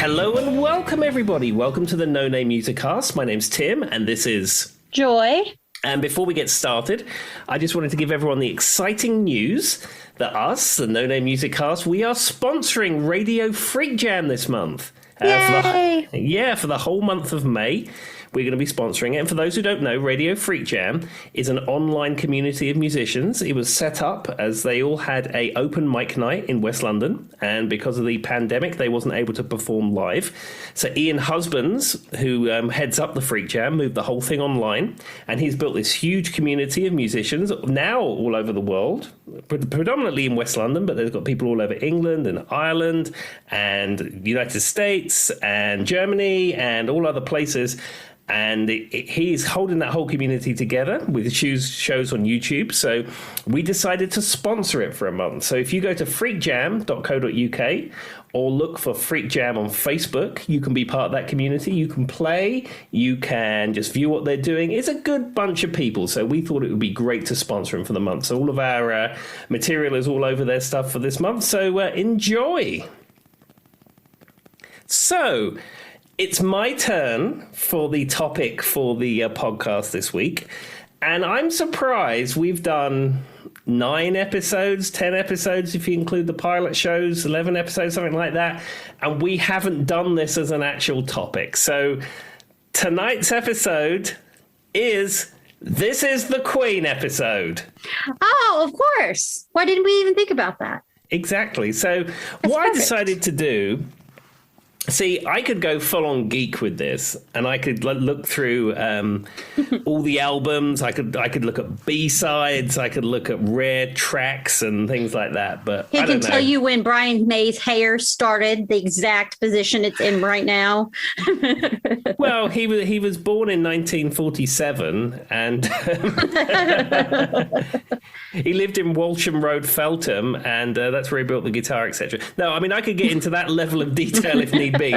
Hello and welcome, everybody. Welcome to the No Name Music Cast. My name's Tim, and this is Joy. And before we get started, I just wanted to give everyone the exciting news that us, the No Name Music Cast, we are sponsoring Radio Freak Jam this month. Yay! For the whole month of May. We're going to be sponsoring it. And for those who don't know, Radio Freak Jam is an online community of musicians. It was set up as they all had a open mic night in West London. And because of the pandemic, they wasn't able to perform live. So Ian Husbands, who heads up the Freak Jam, moved the whole thing online. And he's built this huge community of musicians now all over the world, predominantly in West London, but they've got people all over England and Ireland and United States and Germany and all other places. And he's holding that whole community together with shows on YouTube. So we decided to sponsor it for a month. So if you go to freakjam.co.uk or look for Freak Jam on Facebook, you can be part of that community. You can play. You can just view what they're doing. It's a good bunch of people. So we thought it would be great to sponsor them for the month. So all of our material is all over their stuff for this month. So enjoy. So it's my turn for the topic for the podcast this week. And I'm surprised we've done 9 episodes, 10 episodes, if you include the pilot shows, 11 episodes, something like that. And we haven't done this as an actual topic. So tonight's episode is This is the Queen episode. Oh, of course. Why didn't we even think about that? Exactly. So That's what perfect. I decided to do, see, I could go full on geek with this, and I could look through all the albums. I could look at B-sides. I could look at rare tracks and things like that. But He I can don't tell know. you when Brian May's hair started, the exact position it's in right now. Well, he was born in 1947, and he lived in Walsham Road, Feltham, and that's where he built the guitar, etc. No, I mean I could get into that level of detail if need be,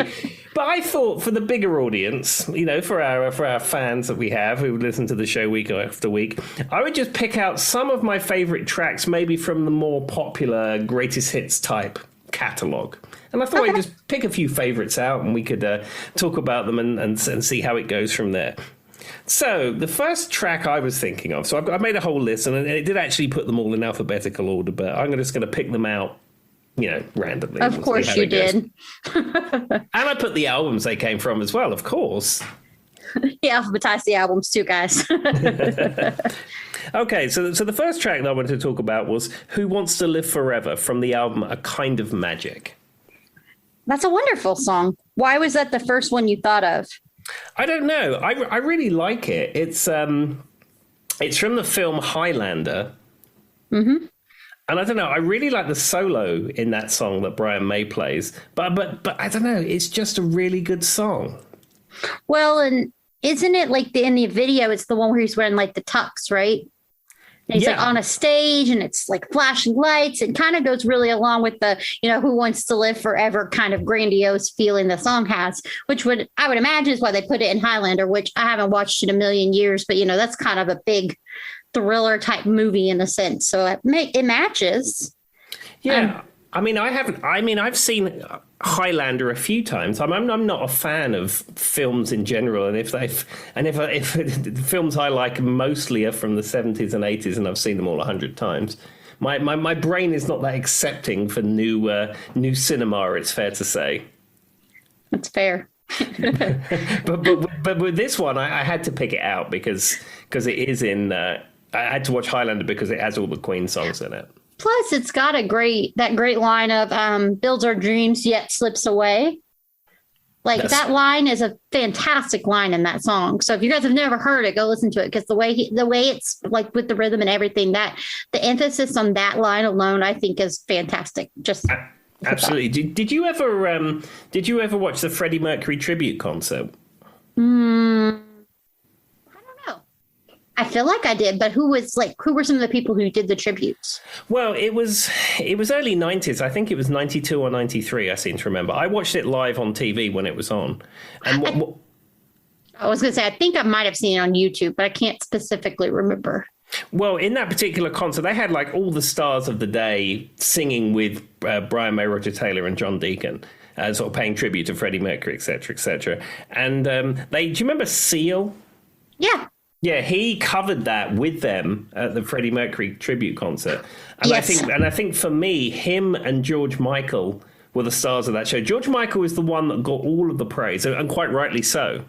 but I thought for the bigger audience, you know, for our fans that we have who listen to the show week after week, I would just pick out some of my favorite tracks, maybe from the more popular greatest hits type catalogue. And I thought I'd just pick a few favorites out and we could talk about them and see how it goes from there. So the first track I was thinking of, so I made a whole list and it did actually put them all in alphabetical order, but I'm just going to pick them out, you know, randomly. Of course you did. And I put the albums they came from as well, of course. He alphabetized the albums too, guys. Okay, so the first track that I wanted to talk about was Who Wants to Live Forever from the album A Kind of Magic. That's a wonderful song. Why was that the first one you thought of? I don't know. I really like it. It's from the film Highlander. Mm-hmm. And I don't know, I really like the solo in that song that Brian May plays. But I don't know, it's just a really good song. Well, and isn't it like in the video, it's the one where he's wearing like the tux, right? And he's like on a stage and it's like flashing lights and kind of goes really along with the, you know, Who Wants to Live Forever kind of grandiose feeling the song has, which I would imagine is why they put it in Highlander, which I haven't watched in a million years, but, you know, that's kind of a big thriller type movie in a sense. So it matches. Yeah. I've seen Highlander a few times. I'm not a fan of films in general, and if the films I like mostly are from the 70s and 80s, and I've seen them all 100 times. My brain is not that accepting for new cinema. It's fair to say. That's fair. but with this one, I had to pick it out because it is in. I had to watch Highlander because it has all the Queen songs in it. Plus, it's got that great line of builds our dreams yet slips away. That line is a fantastic line in that song. So if you guys have never heard it, go listen to it because the way it's like with the rhythm and everything, that the emphasis on that line alone, I think, is fantastic. Just absolutely. Did you ever watch the Freddie Mercury tribute concert? I feel like I did, but who were some of the people who did the tributes? Well, it was early 90s. I think it was 92 or 93, I seem to remember. I watched it live on TV when it was on. And I was going to say, I think I might have seen it on YouTube, but I can't specifically remember. Well, in that particular concert, they had like all the stars of the day singing with Brian May, Roger Taylor and John Deacon. sort of paying tribute to Freddie Mercury, etc., etc. And do you remember Seal? Yeah. Yeah, he covered that with them at the Freddie Mercury tribute concert. And Yes. I think for me, him and George Michael were the stars of that show. George Michael is the one that got all of the praise, and quite rightly so.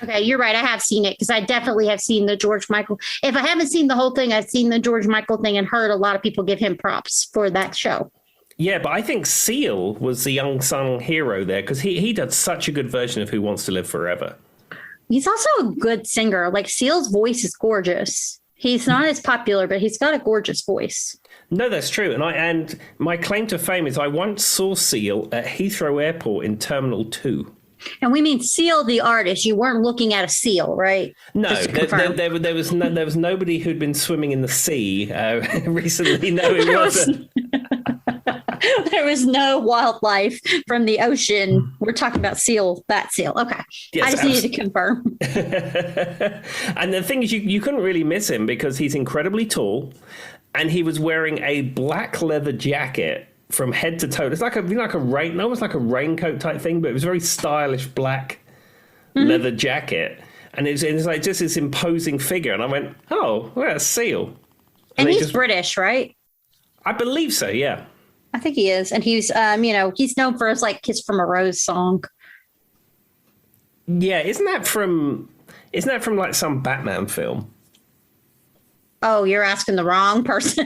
Okay, you're right. I have seen it because I definitely have seen the George Michael. If I haven't seen the whole thing, I've seen the George Michael thing and heard a lot of people give him props for that show. Yeah, but I think Seal was the unsung hero there because he did such a good version of Who Wants to Live Forever. He's also a good singer. Like Seal's voice is gorgeous. He's not as popular, but he's got a gorgeous voice. No, that's true. And my claim to fame is I once saw Seal at Heathrow Airport in Terminal 2. And we mean Seal the artist. You weren't looking at a seal, right? No, there was nobody who'd been swimming in the sea recently. No, it wasn't. There was no wildlife from the ocean. We're talking about seal, that seal. Okay. Yes, I just needed to confirm. And the thing is, you couldn't really miss him because he's incredibly tall and he was wearing a black leather jacket from head to toe. It's almost like a raincoat type thing, but it was very stylish black leather jacket. And it's like just this imposing figure. And I went, oh, well, that's Seal. And he's British, right? I believe so, yeah. I think he is. And he's, he's known for his like Kiss from a Rose song. Yeah, isn't that from like some Batman film? Oh, you're asking the wrong person.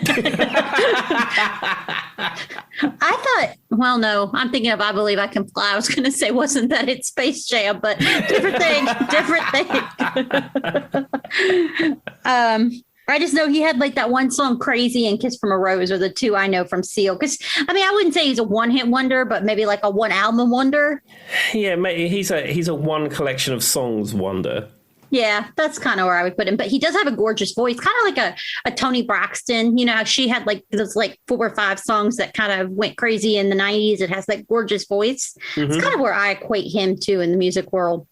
No, I'm thinking of I Believe I Can Fly. I was going to say, wasn't that it Space Jam? But different thing. I just know he had like that one song Crazy and Kiss from a Rose are the two I know from Seal. Because, I wouldn't say he's a one-hit wonder, but maybe like a one-album wonder. Yeah, he's a one collection of songs wonder. Yeah, that's kind of where I would put him. But he does have a gorgeous voice, kind of like a Toni Braxton. You know, she had like those like 4 or 5 songs that kind of went crazy in the 90s. It has that gorgeous voice. Mm-hmm. It's kind of where I equate him to in the music world.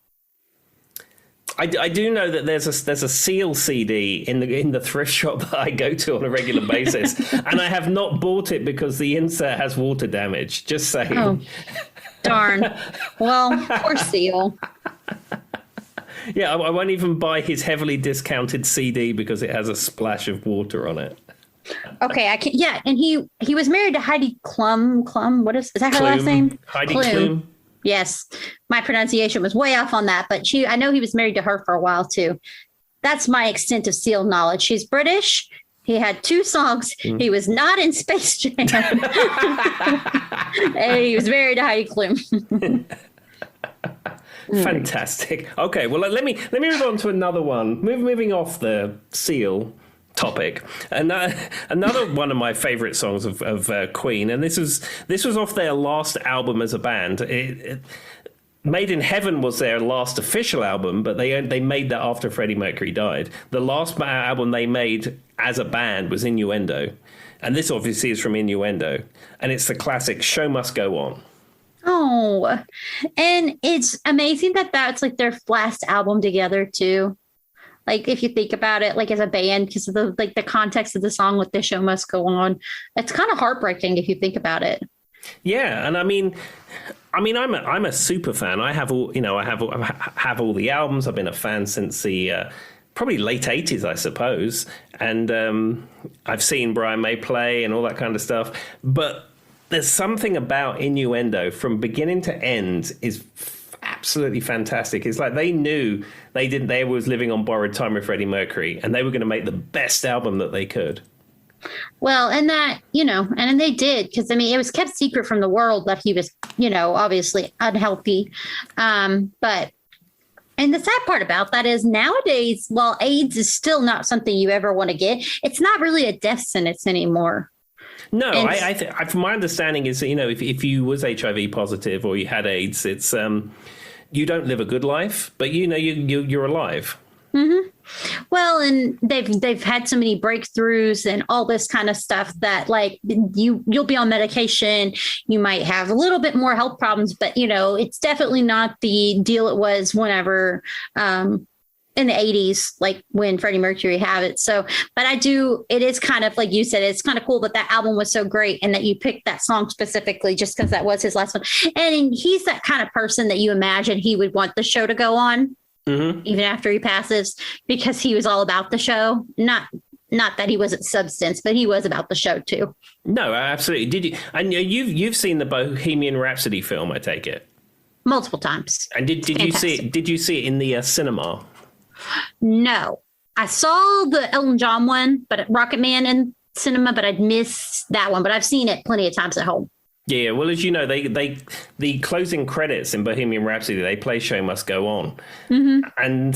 I do know that there's a Seal CD in the thrift shop that I go to on a regular basis, and I have not bought it because the insert has water damage. Just saying. Oh, darn. Well, poor Seal. Yeah, I won't even buy his heavily discounted CD because it has a splash of water on it. Okay, I can. Yeah, and he was married to Heidi Klum. What is that her last name? Heidi Klum. Yes, my pronunciation was way off on that, but I know he was married to her for a while too. That's my extent of Seal knowledge. She's British. He had 2 songs. He was not in Space Jam. And he was married to Heidi Klum. Fantastic. Okay, well let me move on to another one. Moving off the Seal topic, and another one of my favorite songs of Queen, and this was off their last album as a band. Made in Heaven was their last official album, but they made that after Freddie Mercury died. The last album they made as a band was Innuendo, and this obviously is from Innuendo, and it's the classic "Show Must Go On." Oh, and it's amazing that that's like their last album together too. Like if you think about it, like as a band, because of the context of the song with "The Show Must Go On," it's kind of heartbreaking if you think about it. Yeah, and I mean, I'm a super fan. I have all the albums. I've been a fan since the probably late 80s, I suppose, and I've seen Brian May play and all that kind of stuff, but there's something about Innuendo from beginning to end is absolutely fantastic. It's like they knew they was living on borrowed time with Freddie Mercury, and they were going to make the best album that they could. Well, and that, and they did, because it was kept secret from the world that he was, obviously unhealthy. But and the sad part about that is nowadays, while AIDS is still not something you ever want to get, it's not really a death sentence anymore. No, from my understanding is, if you was HIV positive or you had AIDS, it's you don't live a good life, but you're alive. Mm-hmm. Well, and they've had so many breakthroughs and all this kind of stuff that like you'll be on medication, you might have a little bit more health problems, but it's definitely not the deal it was whenever in the 80s, like when Freddie Mercury had it. So, but it is kind of like you said, it's kind of cool that album was so great and that you picked that song specifically just because that was his last one. And he's that kind of person that you imagine he would want the show to go on even after he passes, because he was all about the show. Not that he wasn't substance, but he was about the show too. No, absolutely. Did you? And you've seen the Bohemian Rhapsody film, I take it, multiple times. And did you see it? Did you see it in the cinema? No, I saw the Elton John one, but Rocket Man in cinema, but I'd missed that one. But I've seen it plenty of times at home. Yeah, well, as you know, the closing credits in Bohemian Rhapsody, they play "Show Must Go On," and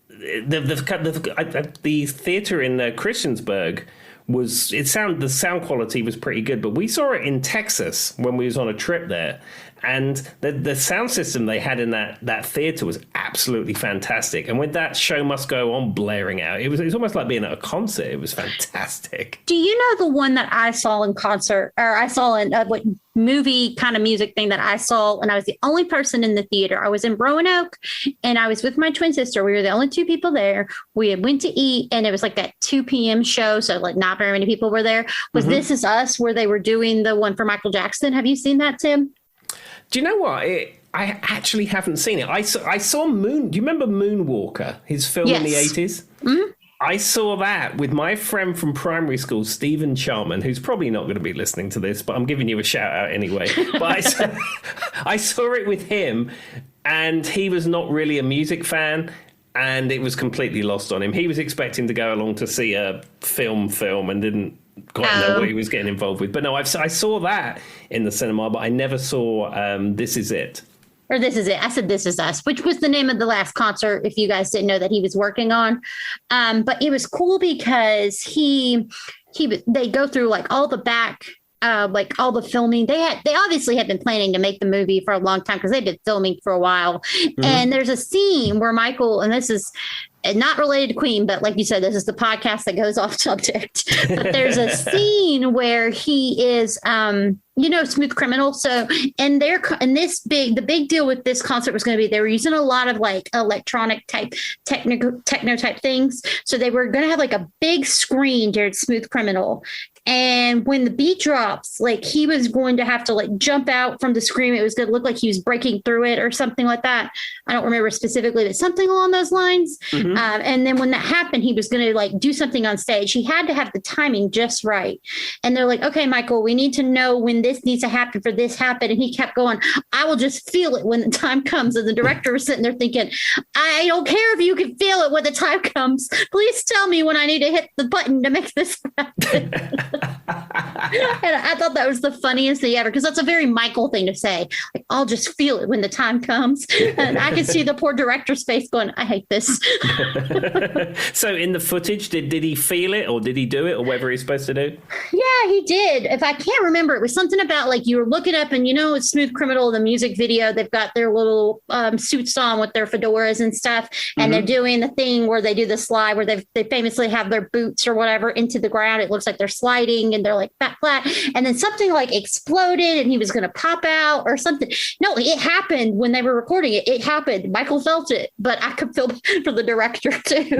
the theater in Christiansburg the sound quality was pretty good, but we saw it in Texas when we was on a trip there, and the sound system they had in that theater was absolutely fantastic. And with that "Show Must Go On" blaring out, it was almost like being at a concert. It was fantastic. Do you know the one that I saw in concert, or I saw in what movie kind of music thing that I saw, and I was the only person in the theater? I was in Roanoke, and I was with my twin sister. We were the only two people there. We had went to eat, and it was like that 2 p.m. show, so like not very many people were there. Was This Is Us, where they were doing the one for Michael Jackson? Have you seen that, Tim? Do you know what? I actually haven't seen it. I saw Moon. Do you remember Moonwalker, his film in the 80s? Mm-hmm. I saw that with my friend from primary school, Stephen Charman, who's probably not going to be listening to this, but I'm giving you a shout out anyway. But I saw it with him, and he was not really a music fan, and it was completely lost on him. He was expecting to go along to see a film and didn't quite know what he was getting involved with. But no, I saw that in the cinema, but I never saw This Is It. Or This Is It. I said This Is Us, which was the name of the last concert, if you guys didn't know that he was working on. But it was cool because they go through like all the back, like all the filming. They obviously had been planning to make the movie for a long time because they've been filming for a while. Mm-hmm. And there's a scene where Michael, and this is not related to Queen, but like you said, this is the podcast that goes off subject. But there's a scene where he is, Smooth Criminal. So, and the big deal with this concert was going to be, they were using a lot of like electronic type, techno type things. So they were going to have like a big screen during Smooth Criminal. And when the beat drops, like he was going to have to like jump out from the screen. It was going to look like he was breaking through it or something like that. I don't remember specifically, but something along those lines. Mm-hmm. And then when that happened, he was going to like do something on stage. He had to have the timing just right. And they're like, okay, Michael, we need to know when this needs to happen for this happen. And he kept going, I will just feel it when the time comes. And the director was sitting there thinking, I don't care if you can feel it when the time comes. Please tell me when I need to hit the button to make this happen. And I thought that was the funniest thing ever, because that's a very Michael thing to say. Like, I'll just feel it when the time comes. And I could see the poor director's face going, I hate this. So in the footage, did he feel it, or did he do it, or whatever he's supposed to do? Yeah, he did. If I can't remember, it was something about like you were looking up, and it's Smooth Criminal, the music video. They've got their little suits on with their fedoras and stuff. And they're doing the thing where they do the slide where they famously have their boots or whatever into the ground. It looks like they're sliding and they're like flat. And then something like exploded and he was going to pop out or something. No, it happened when they were recording it. It happened. Michael felt it, but I could feel for the director too.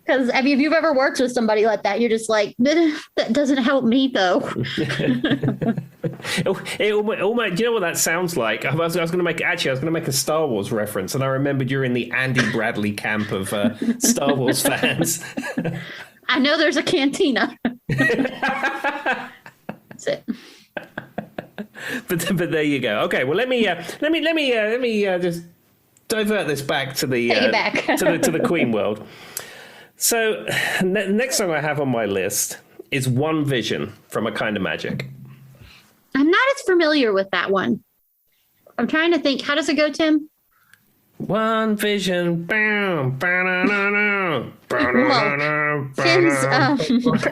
Because if you've ever worked with somebody like that, you're just like, that doesn't help me though. Do you know what that sounds like? I was going to make a Star Wars reference, and I remembered you're in the Andy Bradley camp of Star Wars fans. I know there's a cantina. That's it. But there you go. Okay, well let me just divert this back to the to the Queen world. So next song I have on my list is One Vision from A Kind of Magic. I'm not as familiar with that one. I'm trying to think. How does it go, Tim? One vision. Tim's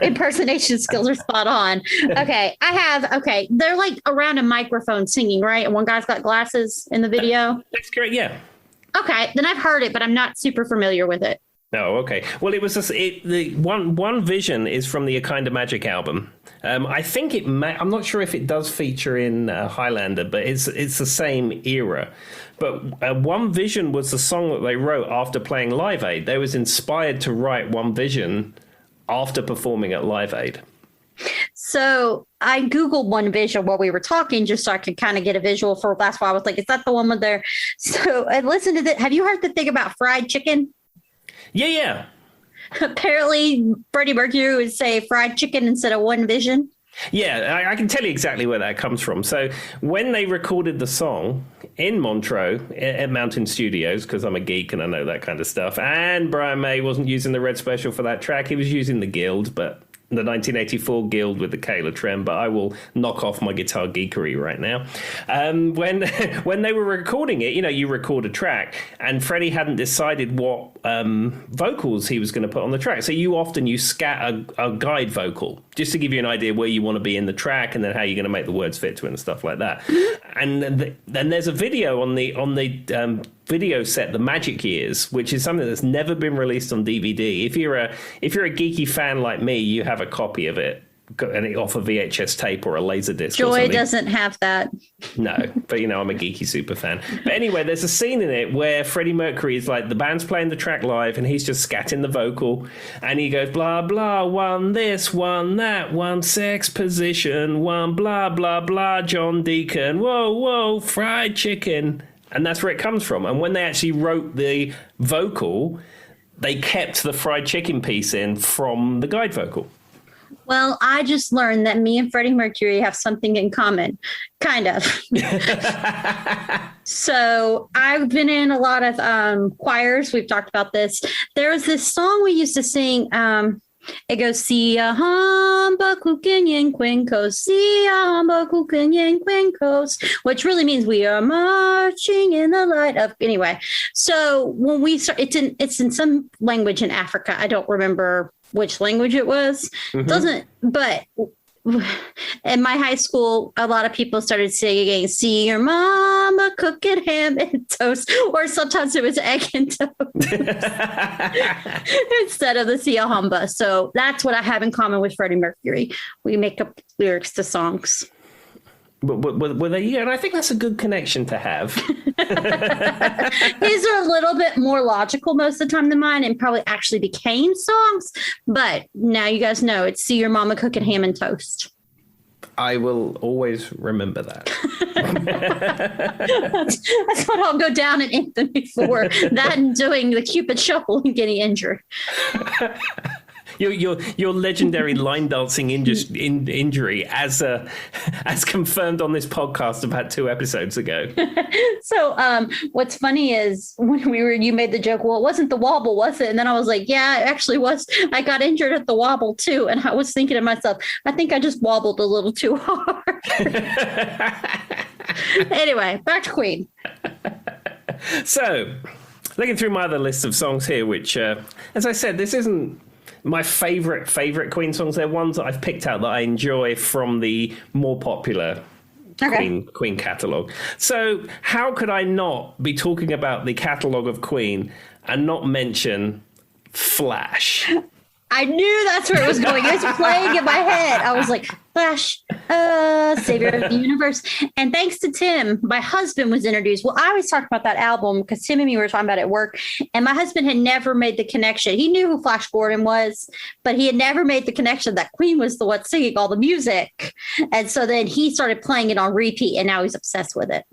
impersonation skills are spot on. Okay, they're like around a microphone singing, right? And one guy's got glasses in the video. That's great, yeah. Okay, then I've heard it, but I'm not super familiar with it. Oh, okay. Well, it was the one vision is from the A Kind of Magic album. I think it may. I'm not sure if it does feature in Highlander, but it's the same era. But One Vision was the song that they wrote after playing Live Aid. They was inspired to write One Vision after performing at Live Aid. So I Googled One Vision while we were talking, just so I could kind of get a visual for. That's why I was like, "Is that the one with there?" So I listened to that. Have you heard the thing about fried chicken? Yeah. Apparently, Freddie Mercury would say fried chicken instead of One Vision. Yeah, I can tell you exactly where that comes from. So when they recorded the song in Montreux at Mountain Studios, because I'm a geek and I know that kind of stuff, and Brian May wasn't using the Red Special for that track, he was using the Guild, but the 1984 Guild with the Kayla Trem, but I will knock off my guitar geekery right now. When they were recording it, you record a track, and Freddie hadn't decided what vocals he was going to put on the track. So you scat a guide vocal, just to give you an idea where you want to be in the track, and then how you're going to make the words fit to it and stuff like that. And then there's a video on the video set, The Magic Years, which is something that's never been released on DVD. If you're a geeky fan like me, you have a copy of it, and it off a VHS tape or a Laserdisc. Joy doesn't have that. No, but I'm a geeky super fan. But anyway, there's a scene in it where Freddie Mercury is like, the band's playing the track live and he's just scatting the vocal, and he goes blah blah, one this, one that, one sex position, one blah blah blah, John Deacon, whoa fried chicken. And that's where it comes from. And when they actually wrote the vocal, they kept the fried chicken piece in from the guide vocal. Well, I just learned that me and Freddie Mercury have something in common, kind of. So I've been in a lot of choirs. We've talked about this. There was this song we used to sing. It goes, "See a hamba cooking in Quincos, see a hamba cooking in Quincos," which really means we are marching in the light of. Anyway, so when we start, it's in some language in Africa. I don't remember which language it was. But in my high school, a lot of people started singing, "See your mama cooking ham and toast," or sometimes it was egg and toast instead of the "Sia Hamba." So that's what I have in common with Freddie Mercury. We make up lyrics to songs. Were they? Yeah, and I think that's a good connection to have. These are a little bit more logical most of the time than mine, and probably actually became songs. But now you guys know it's "See Your Mama Cooking Ham and Toast." I will always remember that. That's what I'll go down in infamy for. That and doing the Cupid Shuffle and getting injured. Your legendary line dancing injury as confirmed on this podcast about 2 episodes ago. So what's funny is when you made the joke, well, it wasn't the wobble, was it? And then I was like, yeah, it actually was. I got injured at the wobble too. And I was thinking to myself, I think I just wobbled a little too hard. Anyway, back to Queen. So looking through my other list of songs here, which, as I said, this isn't my favorite Queen songs. They're ones that I've picked out that I enjoy from the more popular Queen catalogue. So how could I not be talking about the catalogue of Queen and not mention Flash? I knew that's where it was going. It was playing in my head. I was like, Flash, savior of the universe. And thanks to Tim, my husband was introduced. Well, I always talk about that album because Tim and me were talking about it at work. And my husband had never made the connection. He knew who Flash Gordon was, but he had never made the connection that Queen was the one singing all the music. And so then he started playing it on repeat, and now he's obsessed with it.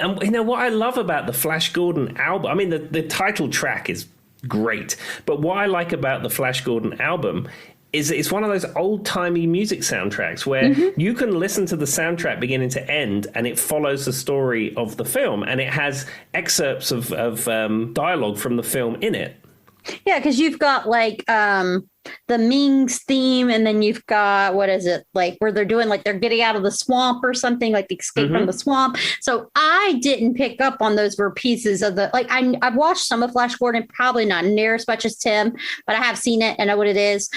What I love about the Flash Gordon album, I mean, the title track is great, but what I like about the Flash Gordon album is it's one of those old-timey music soundtracks where you can listen to the soundtrack beginning to end, and it follows the story of the film, and it has excerpts of dialogue from the film in it. Yeah, because you've got like the Ming's theme, and then you've got, what is it, like where they're doing like they're getting out of the swamp or something, like the escape from the swamp. So I didn't pick up on those were pieces of the, like I've watched some of Flash Gordon, probably not near as much as Tim, but I have seen it and know what it is.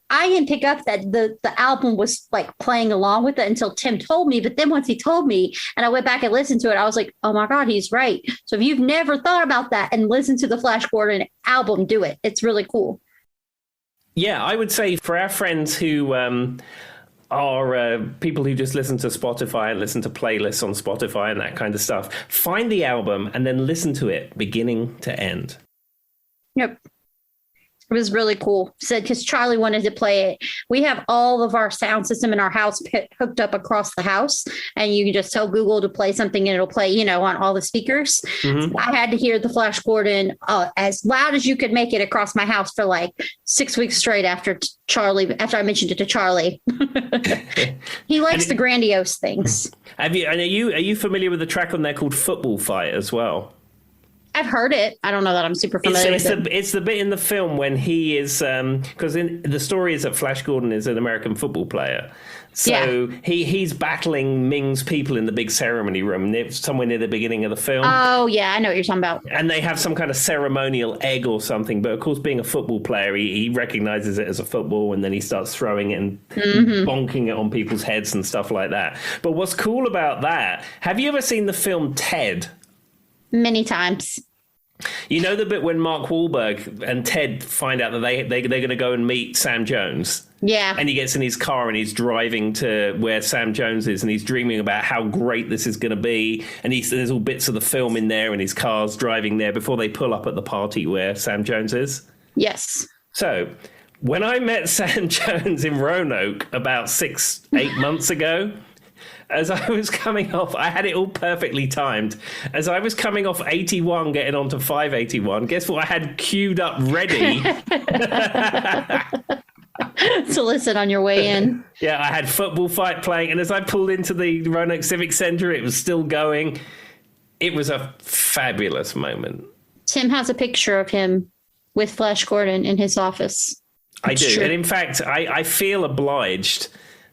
I didn't pick up that the album was like playing along with it until Tim told me. But then once he told me and I went back and listened to it, I was like, oh my God, he's right. So if you've never thought about that and listened to the Flash Gordon album, do it. It's really cool. Yeah, I would say for our friends who are people who just listen to Spotify and listen to playlists on Spotify and that kind of stuff, find the album and then listen to it beginning to end. Yep. It was really cool. Said because Charlie wanted to play it. We have all of our sound system in our house hooked up across the house, and you can just tell Google to play something, and it'll play, on all the speakers. Mm-hmm. So I had to hear the Flash Gordon as loud as you could make it across my house for like 6 weeks straight after I mentioned it to Charlie. He likes the grandiose things. Are you familiar with the track on there called "Football Fight" as well? I've heard it. I don't know that I'm super familiar with it. It's the bit in the film when he is, because the story is that Flash Gordon is an American football player. So he's battling Ming's people in the big ceremony room somewhere near the beginning of the film. Oh, yeah, I know what you're talking about. And they have some kind of ceremonial egg or something. But of course, being a football player, he recognizes it as a football, and then he starts throwing it and bonking it on people's heads and stuff like that. But what's cool about that, have you ever seen the film Ted? Many times. You know the bit when Mark Wahlberg and Ted find out that they're going to go and meet Sam Jones? Yeah. And he gets in his car and he's driving to where Sam Jones is, and he's dreaming about how great this is going to be. And there's all bits of the film in there, and his car's driving there before they pull up at the party where Sam Jones is. Yes. So when I met Sam Jones in Roanoke about 6-8 months ago, as I was coming off, I had it all perfectly timed. As I was coming off 81, getting onto 581, guess what I had queued up ready? To listen on your way in. Yeah, I had Football Fight playing, and as I pulled into the Roanoke Civic Center, it was still going. It was a fabulous moment. Tim has a picture of him with Flash Gordon in his office. I do. And in fact, I feel obliged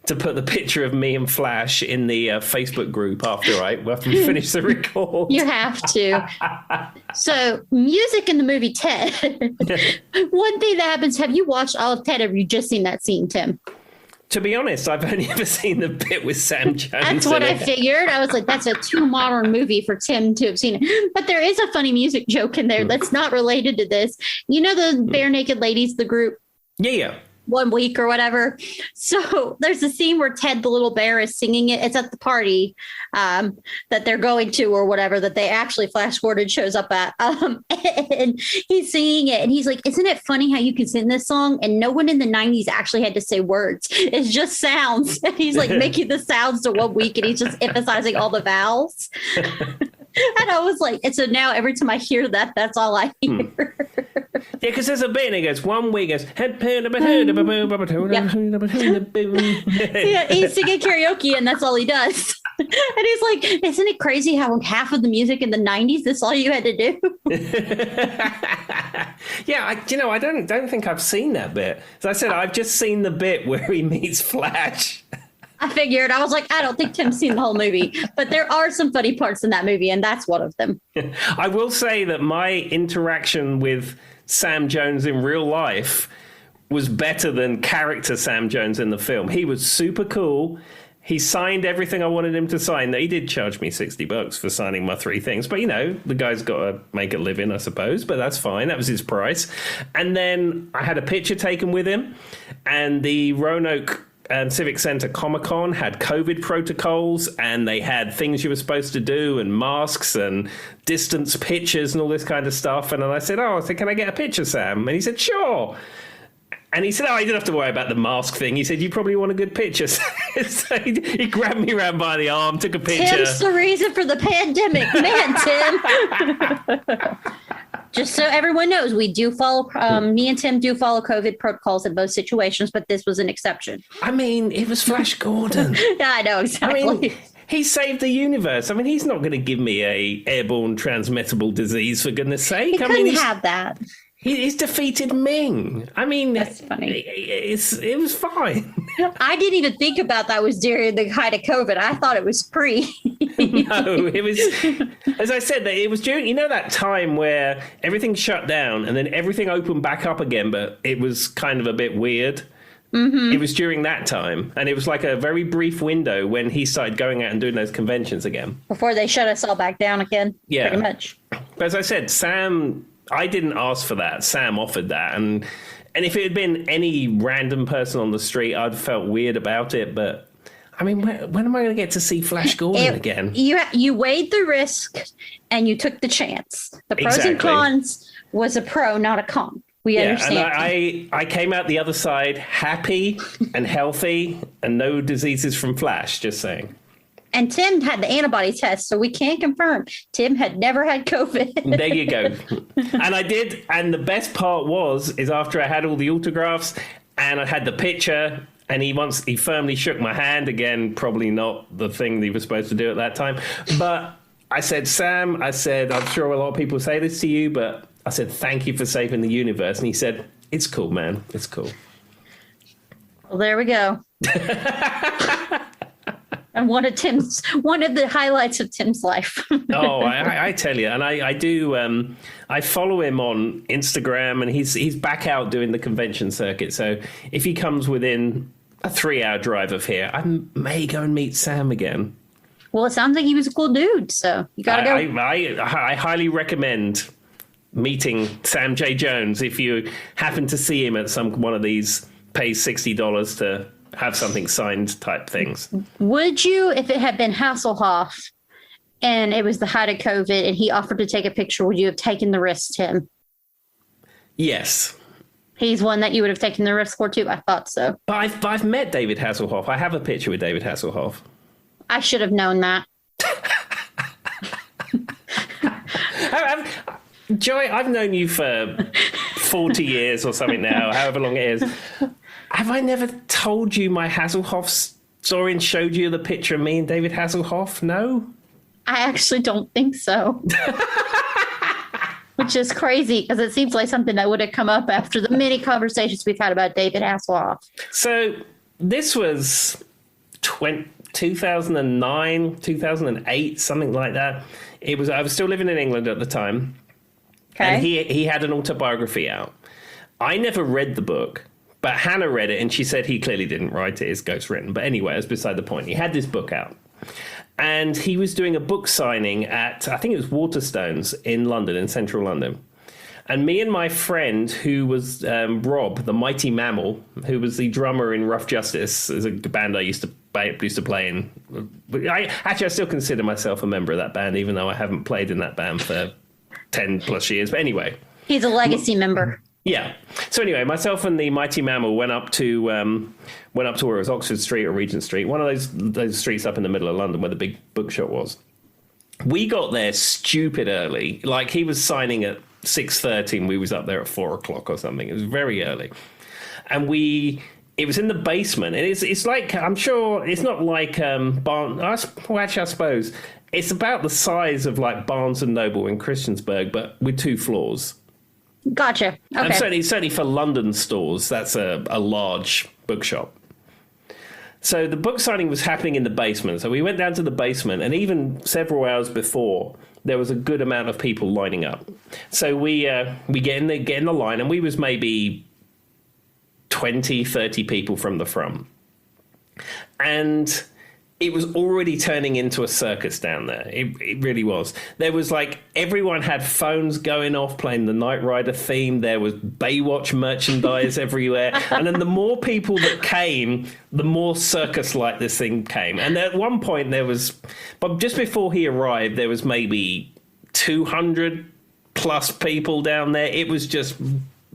to put the picture of me and Flash in the Facebook group after we finish the record. You have to. So, music in the movie Ted. One thing that happens, have you watched all of Ted, or have you just seen that scene, Tim? To be honest, I've only ever seen the bit with Sam Jones. That's what I figured. I was like, that's a too modern movie for Tim to have seen it. But there is a funny music joke in there that's not related to this. You know the Bare Naked Ladies, the group? Yeah. 1 week or whatever. So there's a scene where Ted the little bear is singing it. It's at the party that they're going to or whatever, that they actually Flash Gordon shows up at. And he's singing it. And he's like, isn't it funny how you can sing this song? And no one in the 90s actually had to say words. It's just sounds. And he's like making the sounds to 1 week, and he's just emphasizing all the vowels. And I was like, and so now every time I hear that, that's all I hear. Yeah, because there's a bit and it goes 1 week, goes, yeah, he's singing karaoke and that's all he does. And he's like, isn't it crazy how half of the music in the 90s, that's all you had to do? Yeah, I don't think I've seen that bit. As I said, I've just seen the bit where he meets Flash. I figured. I was like, I don't think Tim's seen the whole movie, but there are some funny parts in that movie, and that's one of them. I will say that my interaction with Sam Jones in real life was better than character Sam Jones in the film. He was super cool. He signed everything I wanted him to sign. He did charge me $60 for signing my 3 things. But, the guy's got to make a living, I suppose. But that's fine. That was his price. And then I had a picture taken with him. And the Roanoke Civic Center Comic-Con had COVID protocols, and they had things you were supposed to do and masks and distance pictures and all this kind of stuff. And then I said, can I get a picture, Sam? And he said, sure. And he said, you don't have to worry about the mask thing. He said, you probably want a good picture. So he grabbed me around by the arm, took a picture. Tim's the reason for the pandemic. Man, Tim. Just so everyone knows, we do follow, me and Tim do follow COVID protocols in both situations, but this was an exception. I mean, it was Flash Gordon. Yeah, I know, exactly. I mean, he saved the universe. I mean, he's not going to give me a airborne transmittable disease, for goodness sake. He couldn't have that. He's defeated Ming. I mean, that's funny. It was fine. I didn't even think about that was during the height of COVID. I thought it was pre. No, it was, as I said, it was during, that time where everything shut down and then everything opened back up again, but it was kind of a bit weird. It was during that time, and it was like a very brief window when he started going out and doing those conventions again. Before they shut us all back down again, pretty much. But as I said, Sam, I didn't ask for that. Sam offered that, and if it had been any random person on the street, I'd have felt weird about it, but... I mean, when am I going to get to see Flash Gordon again? You weighed the risk, and you took the chance. The pros and cons was a pro, not a con. We understand. And I came out the other side happy and healthy and no diseases from Flash, just saying. And Tim had the antibody test, so we can confirm Tim had never had COVID. There you go. And I did. And the best part is after I had all the autographs and I had the picture, and he firmly shook my hand again, probably not the thing that he was supposed to do at that time. But I said, Sam, I'm sure a lot of people say this to you, but I said, thank you for saving the universe. And he said, it's cool, man. It's cool. Well, there we go. And one of the highlights of Tim's life. Oh, I tell you. And I do, I follow him on Instagram, and he's back out doing the convention circuit. So if he comes within a 3-hour drive of here, I may go and meet Sam again. Well, it sounds like he was a cool dude, so you gotta go. I highly recommend meeting Sam J. Jones if you happen to see him at one of these pays $60 to have something signed type things. Would you, if it had been Hasselhoff and it was the height of COVID and he offered to take a picture, would you have taken the risk, Tim? Yes. He's one that you would have taken the risk for too. I thought so. But I've met David Hasselhoff. I have a picture with David Hasselhoff. I should have known that. Joy, I've known you for 40 years or something now, however long it is. Have I never told you my Hasselhoff story and showed you the picture of me and David Hasselhoff? No? I actually don't think so. Which is crazy, because it seems like something that would have come up after the many conversations we've had about David Hasselhoff. So this was 2009, 2008, something like that. I was still living in England at the time. Okay. And he had an autobiography out. I never read the book, but Hannah read it, and she said he clearly didn't write it. It's ghostwritten. But anyway, that's beside the point. He had this book out. And he was doing a book signing at, I think it was Waterstones in London, in central London. And me and my friend, who was Rob, the Mighty Mammal, who was the drummer in Rough Justice, is a band I used to play in. I still consider myself a member of that band, even though I haven't played in that band for 10 plus years. But anyway. He's a legacy member. Yeah. So anyway, myself and the Mighty Mammal went up to where it was, Oxford Street or Regent Street, one of those streets up in the middle of London where the big bookshop was. We got there stupid early. Like, he was signing at 6:30 and we was up there at 4 o'clock or something. It was very early. And it was in the basement. And it's like, I'm sure it's not like I suppose it's about the size of like Barnes and Noble in Christiansburg, but with 2 floors. Gotcha. Okay. And certainly for London stores, that's a large bookshop. So the book signing was happening in the basement. So we went down to the basement, and even several hours before, there was a good amount of people lining up. So we get in the line, and we was maybe 20, 30 people from the front. And it was already turning into a circus down there. It really was. There was like, everyone had phones going off playing the Knight Rider theme. There was Baywatch merchandise everywhere. And then the more people that came, the more circus-like this thing came. And at one point but just before he arrived, there was maybe 200 plus people down there. It was just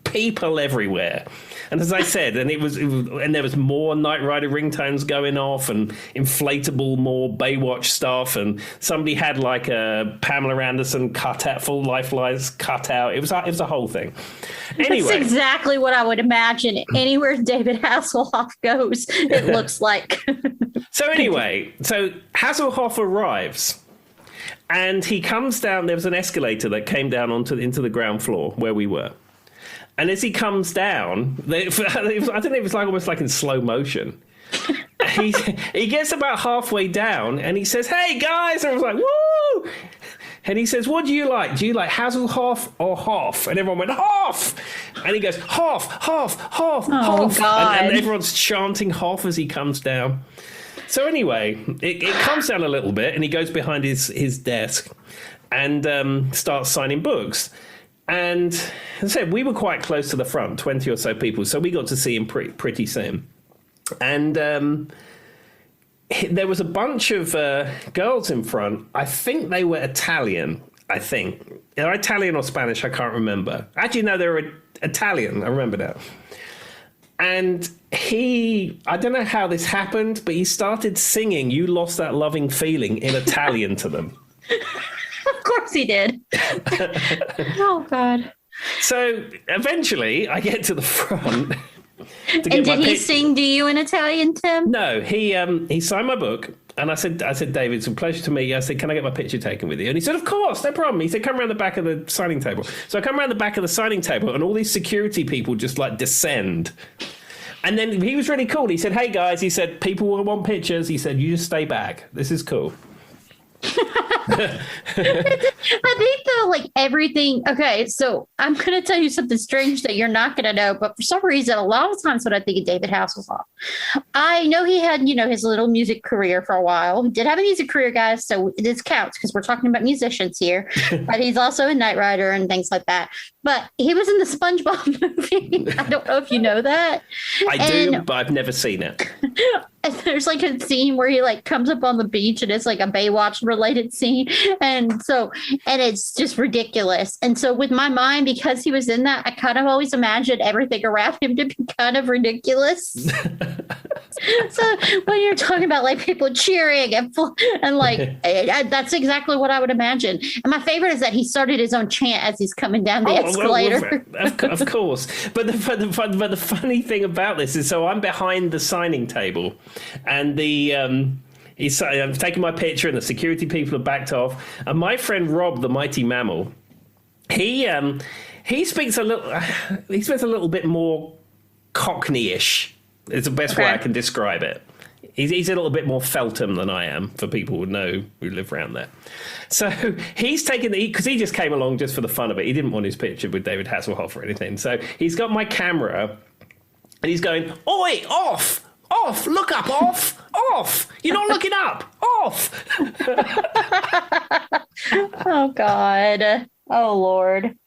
people everywhere. And as I said, and there was more Knight Rider ringtones going off, and inflatable more Baywatch stuff, and somebody had like a Pamela Anderson cutout, full life-size cutout. It was a whole thing. Anyway, that's exactly what I would imagine. Anywhere David Hasselhoff goes, it looks like. So anyway, Hasselhoff arrives. And he comes down. There was an escalator that came down into the ground floor where we were. And as he comes down, I don't know, it was like almost like in slow motion. He gets about halfway down and he says, "Hey guys!" And I was like, "Woo!" And he says, what do you like? Do you like Hasselhoff or Hoff? And everyone went, Hoff! And he goes, Hoff, Hoff, Hoff, Hoff. God. And everyone's chanting Hoff as he comes down. So anyway, it comes down a little bit, and he goes behind his desk and starts signing books. And as I said, we were quite close to the front, 20 or so people, so we got to see him pretty soon. And there was a bunch of girls in front. I think they were Italian, They're Italian or Spanish, I can't remember. Actually, no, they were Italian, I remember now. And I don't know how this happened, but he started singing You Lost That Loving Feeling in Italian to them. Of course he did. Oh, God. So eventually I get to the front. And did he sing to you in Italian, Tim? No, he signed my book, and I said, David, it's a pleasure to meet you. I said, can I get my picture taken with you? And he said, of course, no problem. He said, come around the back of the signing table. So I come around the back of the signing table, and all these security people just like descend. And then he was really cool. He said, hey guys, he said, people will want pictures. He said, you just stay back. This is cool. I think though, like everything. Okay, so I'm going to tell you something strange that you're not going to know, but for some reason, a lot of times when I think of David Hasselhoff, I know he had, his little music career for a while. He did have a music career, guys, so this counts because we're talking about musicians here. But he's also a Knight Rider and things like that. But he was in the SpongeBob movie. I don't know if you know that. I do, but I've never seen it. And there's like a scene where he like comes up on the beach and it's like a Baywatch related scene. And it's just ridiculous. And so with my mind, because he was in that, I kind of always imagined everything around him to be kind of ridiculous. So when you're talking about like people cheering and like, that's exactly what I would imagine. And my favorite is that he started his own chant as he's coming down the escalator. Of course. But the funny thing about this is, so I'm behind the signing table, and I'm taking my picture, and the security people have backed off. And my friend Rob, the mighty mammal, he speaks a little bit more Cockney-ish. It's the best way I can describe it. He's a little bit more Feltham than I am, for people who know who live around there. So he's taken because he just came along just for the fun of it. He didn't want his picture with David Hasselhoff or anything. So he's got my camera, and he's going, "Oi, off! Off! Look up! Off! Off! You're not looking up! Off!" Oh, God. Oh, Lord.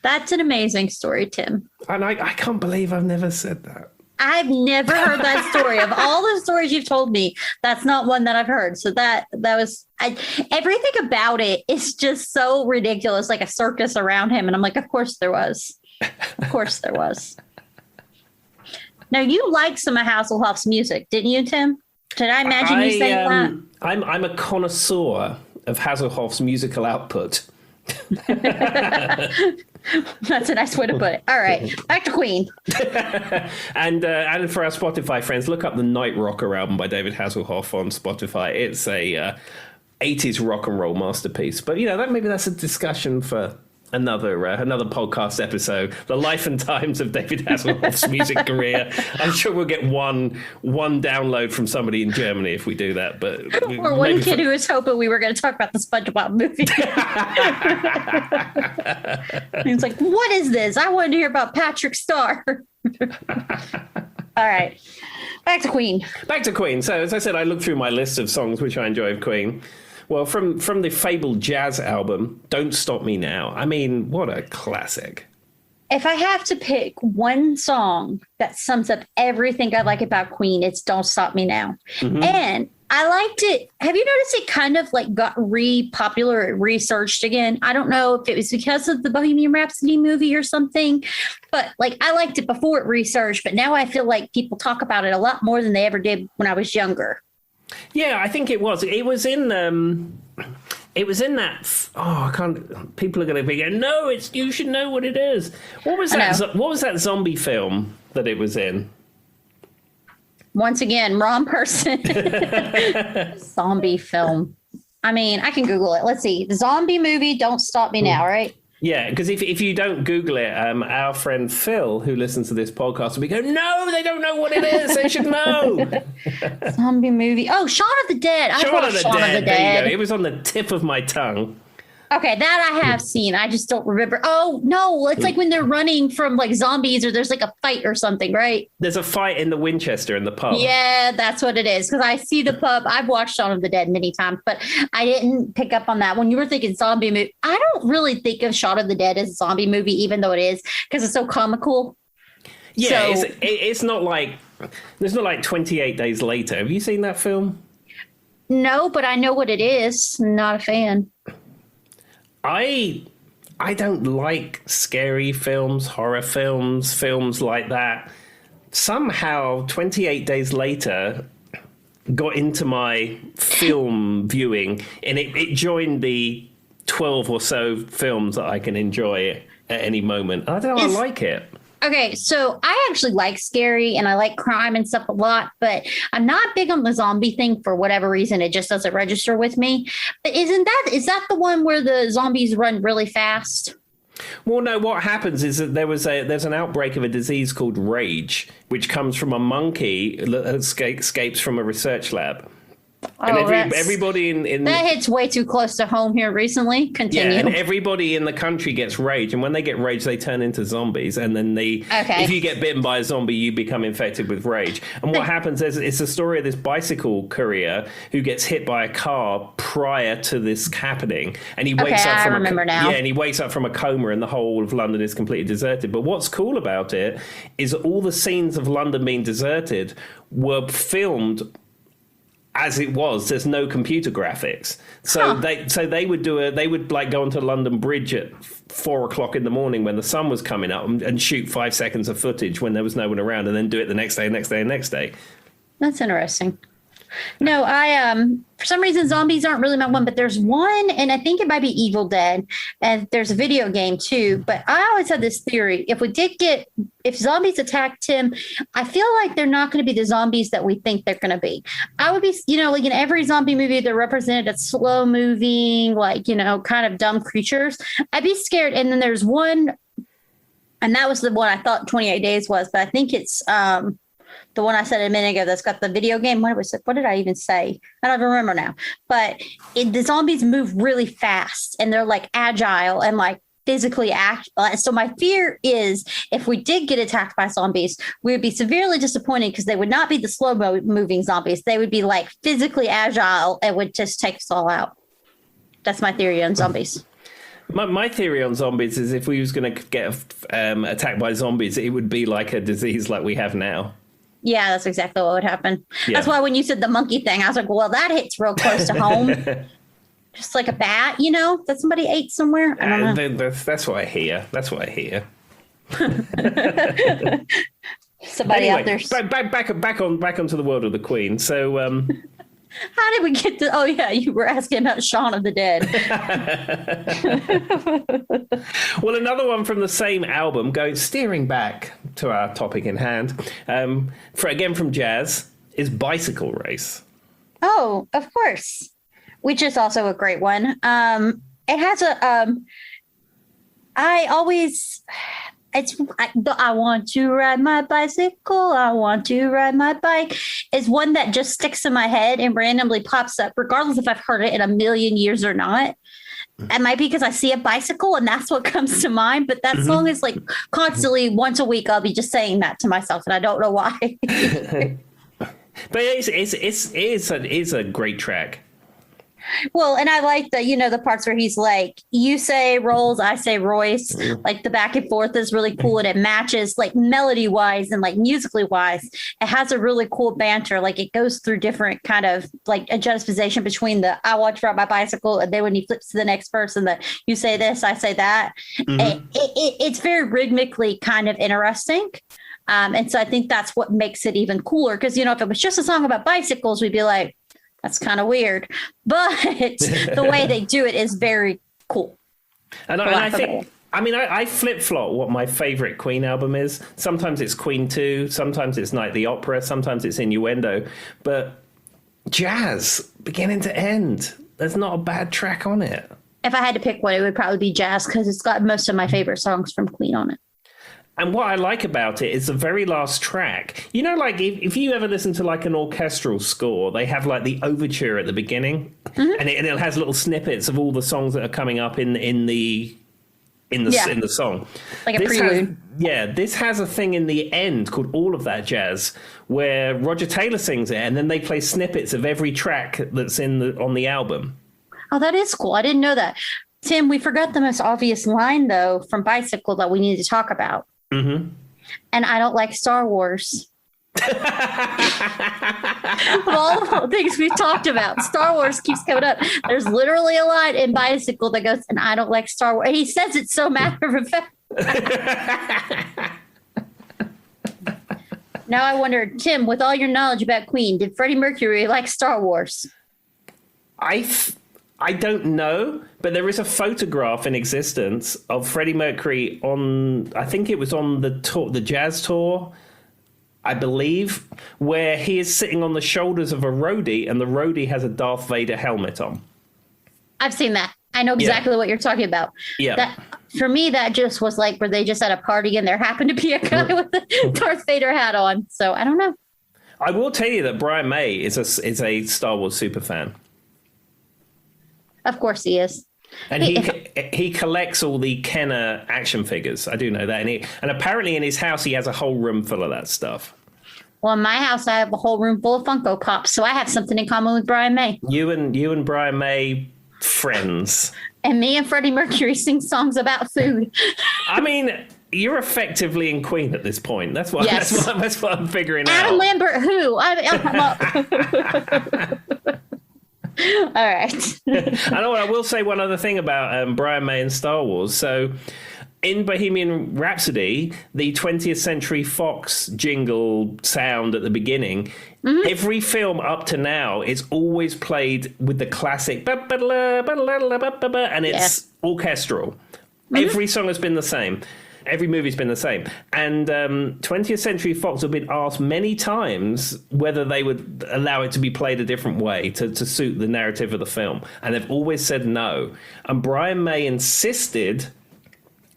That's an amazing story, Tim. And I can't believe I've never said that. I've never heard that story. Of all the stories you've told me, that's not one that I've heard. So that was everything about it is just so ridiculous, like a circus around him. And I'm like, of course there was. Of course there was. Now, you like some of Hasselhoff's music, didn't you, Tim? Did I imagine you saying that? I'm a connoisseur of Hasselhoff's musical output. That's a nice way to put it. All right, back to Queen. And for our Spotify friends, look up the Night Rocker album by David Hasselhoff on Spotify. It's a 80s rock and roll masterpiece. But maybe that's a discussion for another podcast episode. The life and times of David Hasselhoff's music career. I'm sure we'll get one download from somebody in Germany if we do that. But or one kid who was hoping we were going to talk about the SpongeBob movie. He's like, "What is this? I wanted to hear about Patrick Star." All right, back to Queen. So as I said, I looked through my list of songs which I enjoy of Queen. Well, from the fabled jazz album, Don't Stop Me Now. I mean, what a classic. If I have to pick one song that sums up everything I like about Queen, it's Don't Stop Me Now. Mm-hmm. And I liked it. Have you noticed it kind of like got re-popular, researched again? I don't know if it was because of the Bohemian Rhapsody movie or something, but like I liked it before it researched, but now I feel like people talk about it a lot more than they ever did when I was younger. Yeah, I think it was. It was in that. Oh, I can't. People are going to be going, "No, you should know what it is." What was that? What was that zombie film that it was in? Once again, wrong person. Zombie film. I mean, I can Google it. Let's see. The zombie movie, Don't Stop Me Now, right? Yeah, because if you don't Google it, our friend Phil, who listens to this podcast, will be going, "No, they don't know what it is. They should know." Zombie movie. Oh, Shaun of the Dead. Shaun of the Dead. There you go. It was on the tip of my tongue. Okay, that I have seen. I just don't remember. Oh no, it's like when they're running from like zombies or there's like a fight or something, right? There's a fight in the Winchester in the pub. Yeah, that's what it is. Because I see the pub. I've watched Shaun of the Dead many times, but I didn't pick up on that. When you were thinking zombie movie, I don't really think of Shaun of the Dead as a zombie movie, even though it is, because it's so comical. Yeah, so, it's not like, there's not like 28 Days Later. Have you seen that film? No, but I know what it is. Not a fan. I don't like scary films, horror films, films like that. Somehow, 28 Days Later got into my film viewing, and it joined the 12 or so films that I can enjoy at any moment. I don't know, I like it. Okay, so I actually like scary and I like crime and stuff a lot, but I'm not big on the zombie thing for whatever reason. It just doesn't register with me. But is that the one where the zombies run really fast? Well, no, what happens is that there's an outbreak of a disease called rage, which comes from a monkey that escapes from a research lab. And everybody in that hits way too close to home here recently. Continue. Yeah, and everybody in the country gets rage, and when they get rage, they turn into zombies. And then if you get bitten by a zombie, you become infected with rage. And what happens is it's a story of this bicycle courier who gets hit by a car prior to this happening, and he wakes up from and he wakes up from a coma, and the whole of London is completely deserted. But what's cool about it is all the scenes of London being deserted were filmed as it was. There's no computer graphics, so they would like go onto London Bridge at 4 o'clock in the morning when the sun was coming up and shoot 5 seconds of footage when there was no one around, and then do it the next day. That's interesting. No, for some reason zombies aren't really my one, but there's one, and I think it might be Evil Dead, and there's a video game too. But I always had this theory: if zombies attacked Tim, I feel like they're not going to be the zombies that we think they're going to be. I would be, like in every zombie movie, they're represented as slow moving, like, kind of dumb creatures. I'd be scared. And then there's one, and that was the one I thought 28 Days was, but I think it's the one I said a minute ago that's got the video game. What did I even say? I don't even remember now. But the zombies move really fast, and they're like agile and like physically act. So my fear is if we did get attacked by zombies, we would be severely disappointed because they would not be the slow moving zombies. They would be like physically agile and would just take us all out. That's my theory on zombies. My theory on zombies is if we was going to get attacked by zombies, it would be like a disease like we have now. Yeah, that's exactly what would happen. Yeah. That's why when you said the monkey thing, I was like, well, that hits real close to home. Just like a bat, that somebody ate somewhere. I don't know. That's what I hear. Somebody out there. Back onto the world of the Queen. So, how did we get to? Oh yeah, you were asking about Shaun of the Dead. Well, another one from the same album, steering back to our topic in hand, from Jazz, is Bicycle Race. Oh, of course. Which is also a great one. It has I want to ride my bicycle. I want to ride my bike. Is one that just sticks in my head and randomly pops up, regardless if I've heard it in a million years or not. It might be because I see a bicycle and that's what comes to mind. But that song is like constantly once a week. I'll be just saying that to myself, and I don't know why. But it's a great track. Well, and I like the parts where he's like, you say Rolls, I say Royce. Like the back and forth is really cool, and it matches like melody wise and like musically wise. It has a really cool banter. Like it goes through different kind of like a juxtaposition between the I want to ride my bicycle, and then when he flips to the next person, that you say this, I say that. It's very rhythmically kind of interesting. And so I think that's what makes it even cooler. Because, if it was just a song about bicycles, we'd be like, that's kind of weird, but the way they do it is very cool. And I think, I flip-flop what my favorite Queen album is. Sometimes it's Queen 2, sometimes it's Night at the Opera, sometimes it's Innuendo. But Jazz, beginning to end, there's not a bad track on it. If I had to pick one, it would probably be Jazz, because it's got most of my favorite songs from Queen on it. And what I like about it is the very last track. Like if you ever listen to like an orchestral score, they have like the overture at the beginning. and it has little snippets of all the songs that are coming up in the song, like a prelude. This has a thing in the end called All of That Jazz, where Roger Taylor sings it, and then they play snippets of every track that's on the album. Oh, that is cool. I didn't know that. Tim, we forgot the most obvious line though from Bicycle that we need to talk about. And I don't like Star Wars. Of all the things we've talked about, Star Wars keeps coming up. There's literally a line in Bicycle that goes, and I don't like Star Wars. And he says it so matter of fact. Now I wonder, Tim, with all your knowledge about Queen, did Freddie Mercury like Star Wars? I don't know, but there is a photograph in existence of Freddie Mercury on, I think it was on the jazz tour, I believe, where he is sitting on the shoulders of a roadie, and the roadie has a Darth Vader helmet on. I've seen that. I know exactly what you're talking about. Yeah. That, for me, that just was like where they just at a party and there happened to be a guy with a Darth Vader hat on. So I don't know. I will tell you that Brian May is a Star Wars super fan. Of course he is. And he collects all the Kenner action figures. I do know that. And apparently in his house, he has a whole room full of that stuff. Well, in my house, I have a whole room full of Funko Pops. So I have something in common with Brian May. You and Brian May, friends. And me and Freddie Mercury sing songs about food. I mean, you're effectively in Queen at this point. That's what I'm figuring out. Adam Lambert, who? All right. I will say one other thing about Brian May and Star Wars. So in Bohemian Rhapsody, the 20th Century Fox jingle sound at the beginning, every film up to now is always played with the classic, and it's orchestral. Every song has been the same. Every movie's been the same. And 20th Century Fox have been asked many times whether they would allow it to be played a different way to suit the narrative of the film. And they've always said no. And Brian May insisted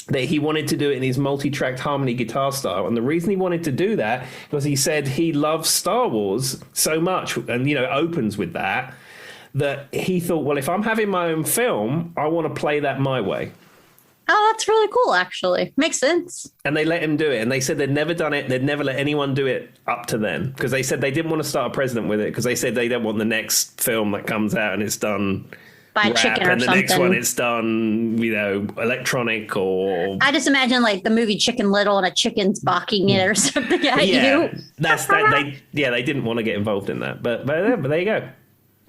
that he wanted to do it in his multi-tracked harmony guitar style. And the reason he wanted to do that was he said he loves Star Wars so much, and, opens with that he thought, well, if I'm having my own film, I want to play that my way. Oh, that's really cool, actually. Makes sense. And they let him do it. And they said they'd never done it. They'd never let anyone do it up to then. Because they said they didn't want to start a precedent with it. Because they said they don't want the next film that comes out and it's done by a chicken or and the something. Next one it's done, electronic or... I just imagine like the movie Chicken Little and a chicken's balking it or something at you. They didn't want to get involved in that. But there you go.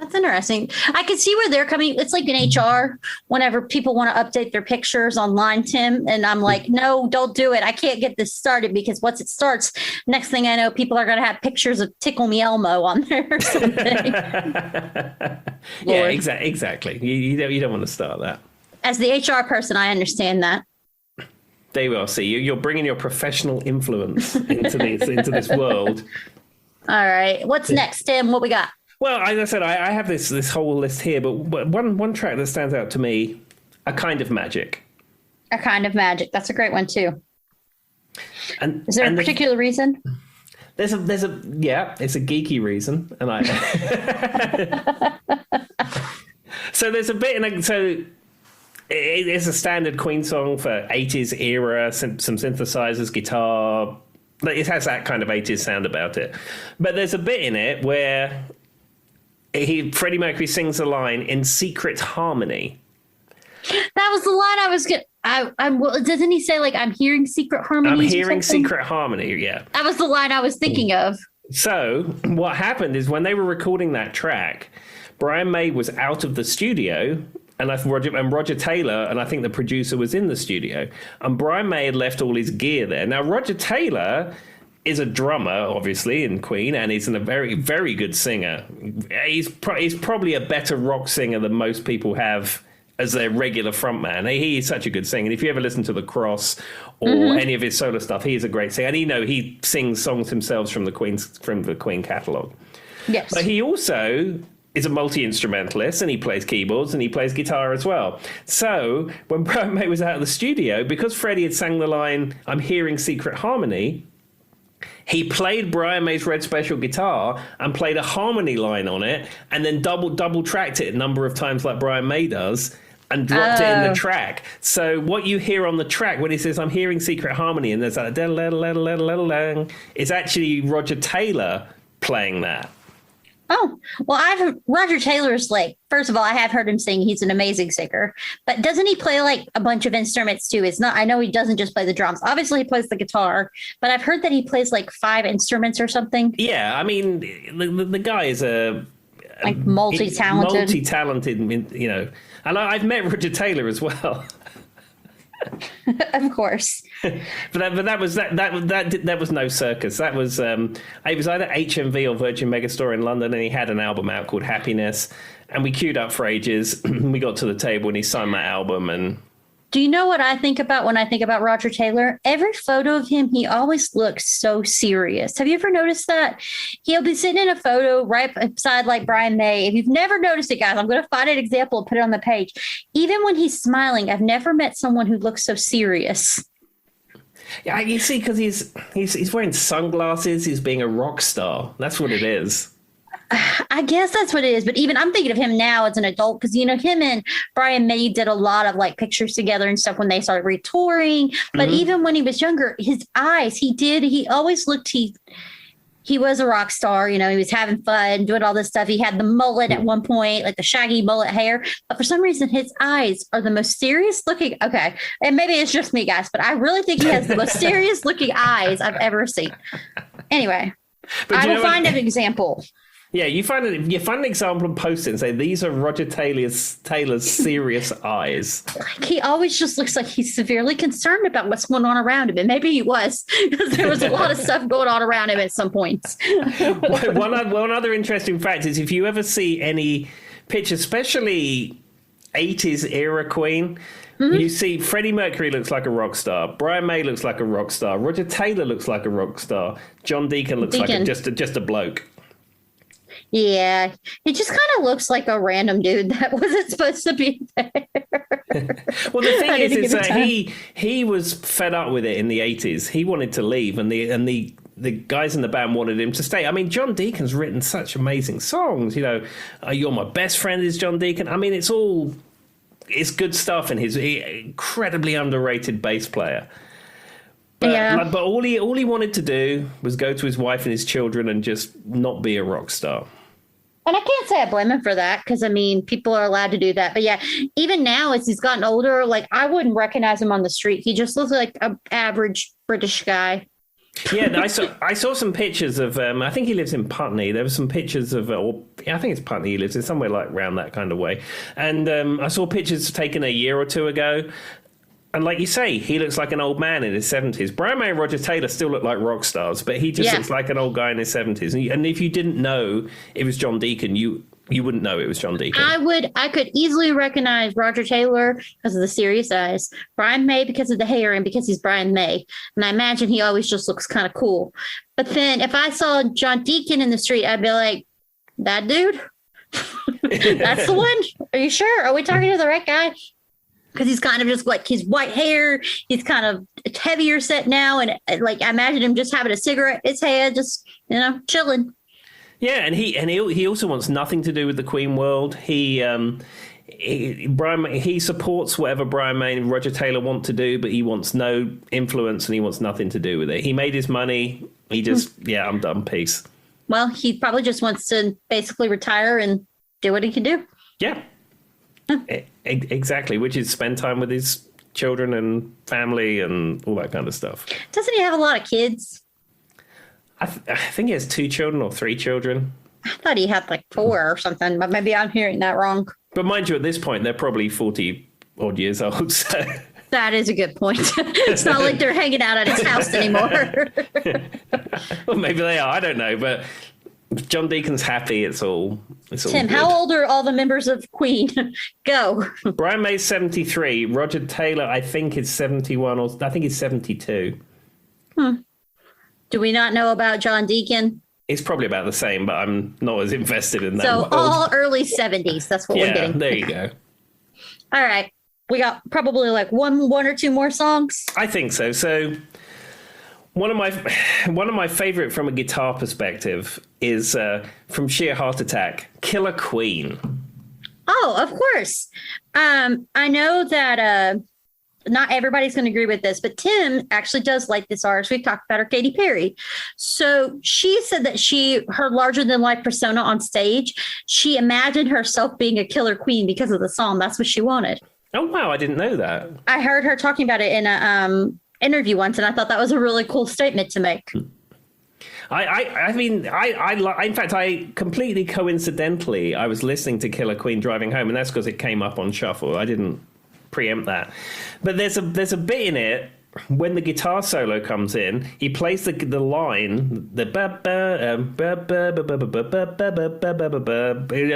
That's interesting. I can see where they're coming. It's like in HR, whenever people want to update their pictures online, Tim, and I'm like, no, don't do it. I can't get this started because once it starts, next thing I know, people are going to have pictures of Tickle Me Elmo on there or something. Yeah, exactly. You don't want to start that. As the HR person, I understand that. There you are. See, you're bringing your professional influence into this world. All right. What's next, Tim? What we got? Well, as I said, I have this whole list here, but one track that stands out to me, A Kind of Magic. A Kind of Magic. That's a great one, too. And is there a particular reason? It's a geeky reason. And so there's a bit so it's a standard Queen song for 80s era, some synthesizers, guitar. It has that kind of 80s sound about it. But there's a bit in it where Freddie Mercury sings a line in secret harmony. That was the line I was getting. Doesn't he say, like, I'm hearing secret harmony? I'm hearing secret harmony, yeah. That was the line I was thinking of. So what happened is when they were recording that track, Brian May was out of the studio, and Roger Taylor, and I think the producer, was in the studio. And Brian May had left all his gear there. Now, Roger Taylor is a drummer, obviously, in Queen, and he's a very, very good singer. He's probably a better rock singer than most people have as their regular frontman. He is such a good singer. And if you ever listen to The Cross or any of his solo stuff, he is a great singer. And he sings songs himself from the Queen catalogue. Yes. But he also is a multi-instrumentalist, and he plays keyboards and he plays guitar as well. So when Brian May was out of the studio, because Freddie had sang the line, I'm hearing secret harmony, he played Brian May's Red Special guitar and played a harmony line on it, and then double tracked it a number of times like Brian May does, and dropped it in the track. So what you hear on the track when he says, I'm hearing secret harmony, and there's that, it's actually Roger Taylor playing that. Oh, well, Roger Taylor's like, first of all, I have heard him sing. He's an amazing singer, but doesn't he play like a bunch of instruments too? I know he doesn't just play the drums. Obviously he plays the guitar, but I've heard that he plays like 5 instruments or something. Yeah. I mean, the guy is like multi-talented, and I've met Roger Taylor as well. Of course. but that was no circus. That was it was either HMV or Virgin Megastore in London, and he had an album out called Happiness, and we queued up for ages. We got to the table and he signed my album. And do you know what I think about when I think about Roger Taylor? Every photo of him, he always looks so serious. Have you ever noticed that? He'll be sitting in a photo right beside like Brian May. If you've never noticed it, guys, I'm going to find an example and put it on the page. Even when he's smiling, I've never met someone who looks so serious. Yeah, you see, because he's wearing sunglasses. He's being a rock star. That's what it is. I guess that's what it is. But even I'm thinking of him now as an adult, because, him and Brian May did a lot of like pictures together and stuff when they started retouring. But even when he was younger, his eyes, he always looked, he was a rock star. He was having fun, doing all this stuff. He had the mullet at one point, like the shaggy mullet hair. But for some reason, his eyes are the most serious looking. Okay. And maybe it's just me, guys, but I really think he has the most serious looking eyes I've ever seen. Anyway, I will find an example. Yeah, you find an example and post it and say, these are Roger Taylor's serious eyes. Like, he always just looks like he's severely concerned about what's going on around him. And maybe he was, because there was a lot of stuff going on around him at some points. One other interesting fact is, if you ever see any pictures, especially 80s era Queen, you see Freddie Mercury looks like a rock star. Brian May looks like a rock star. Roger Taylor looks like a rock star. John Deacon looks like just a bloke. Yeah, he just kind of looks like a random dude that wasn't supposed to be there. Well, the thing is that he was fed up with it in the 80s. He wanted to leave, and the guys in the band wanted him to stay. I mean, John Deacon's written such amazing songs. You're My Best Friend is John Deacon. I mean, it's good stuff, and he's an incredibly underrated bass player. But all he wanted to do was go to his wife and his children and just not be a rock star. And I can't say I blame him for that, because, I mean, people are allowed to do that. But yeah, even now as he's gotten older, like, I wouldn't recognize him on the street. He just looks like an average British guy. Yeah, I saw some pictures of, I think he lives in Putney. There were some pictures of, I think it's Putney he lives in, somewhere like around that kind of way. And I saw pictures taken a year or two ago. And like you say, he looks like an old man in his 70s. Brian May and Roger Taylor still look like rock stars, but he just looks like an old guy in his 70s. And if you didn't know it was John Deacon, you wouldn't know it was John Deacon. I could easily recognize Roger Taylor because of the serious eyes, Brian May because of the hair, and because he's Brian May. And I imagine he always just looks kind of cool. But then if I saw John Deacon in the street, I'd be like, that dude? That's the one? Are you sure? Are we talking to the right guy? Because he's kind of just like his white hair. He's kind of heavier set now. And like, I imagine him just having a cigarette in his hand, just, chilling. Yeah. And he also wants nothing to do with the Queen world. He supports whatever Brian May and Roger Taylor want to do, but he wants no influence and he wants nothing to do with it. He made his money. He just, I'm done. Peace. Well, he probably just wants to basically retire and do what he can do. Yeah. Exactly, which is spend time with his children and family and all that kind of stuff. Doesn't he have a lot of kids? I think he has 2 children or 3 children. I thought he had like 4 or something, but maybe I'm hearing that wrong. But mind you, at this point, they're probably 40 odd years old. So that is a good point. It's not like they're hanging out at his house anymore. Well, maybe they are. I don't know, but John Deacon's happy. It's all Tim, good. how old are all the members of Queen? Go. Brian May's 73. Roger Taylor, I think, is 71, or I think he's 72. Do we not know about John Deacon? It's probably about the same, but I'm not as invested in that. So world. All early 70s. That's what we're getting. There you go. All right. We got probably like one or two more songs. I think so. So One of my favorite from a guitar perspective is from Sheer Heart Attack, Killer Queen. Oh, of course. I know that not everybody's going to agree with this, but Tim actually does like this artist. We've talked about her, Katy Perry. So she said that her larger than life persona on stage, she imagined herself being a killer queen because of the song. That's what she wanted. Oh, wow. I didn't know that. I heard her talking about it in a interview once, and I thought that was a really cool statement to make. I mean, in fact, I completely coincidentally, I was listening to Killer Queen driving home, and that's because it came up on shuffle. I didn't preempt that. But there's a bit in it when the guitar solo comes in, he plays the line, the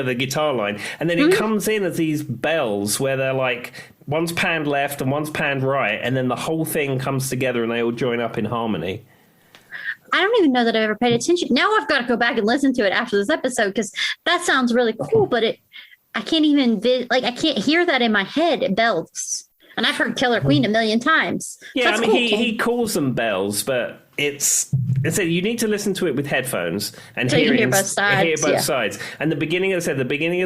the guitar line, and then it comes in as these bells where they're like one's panned left and one's panned right, and then the whole thing comes together and they all join up in harmony. I don't even know that I've ever paid attention. Now I've got to go back and listen to it after this episode because that sounds really cool, but I can't even I can't hear that in my head. It bells. And I've heard Killer Queen a million times. Yeah, so I mean, he calls them bells, but it's you need to listen to it with headphones and so hear both sides. And the beginning of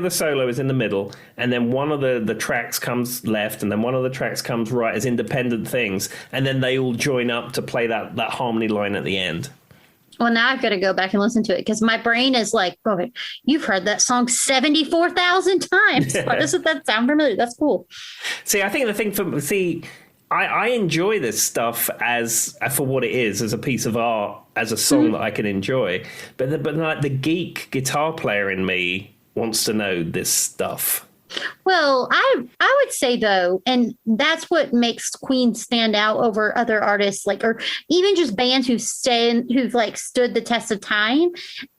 the solo is in the middle, and then one of the tracks comes left, and then one of the tracks comes right as independent things, and then they all join up to play that harmony line at the end. Well, now I've got to go back and listen to it because my brain is like, oh, you've heard that song 74,000 times. Why doesn't that sound familiar? That's cool. See, I think the thing I enjoy this stuff as for what it is, as a piece of art, as a song that I can enjoy. But like the geek guitar player in me wants to know this stuff. Well, I would say though, and that's what makes Queen stand out over other artists, or even just bands who've stood the test of time.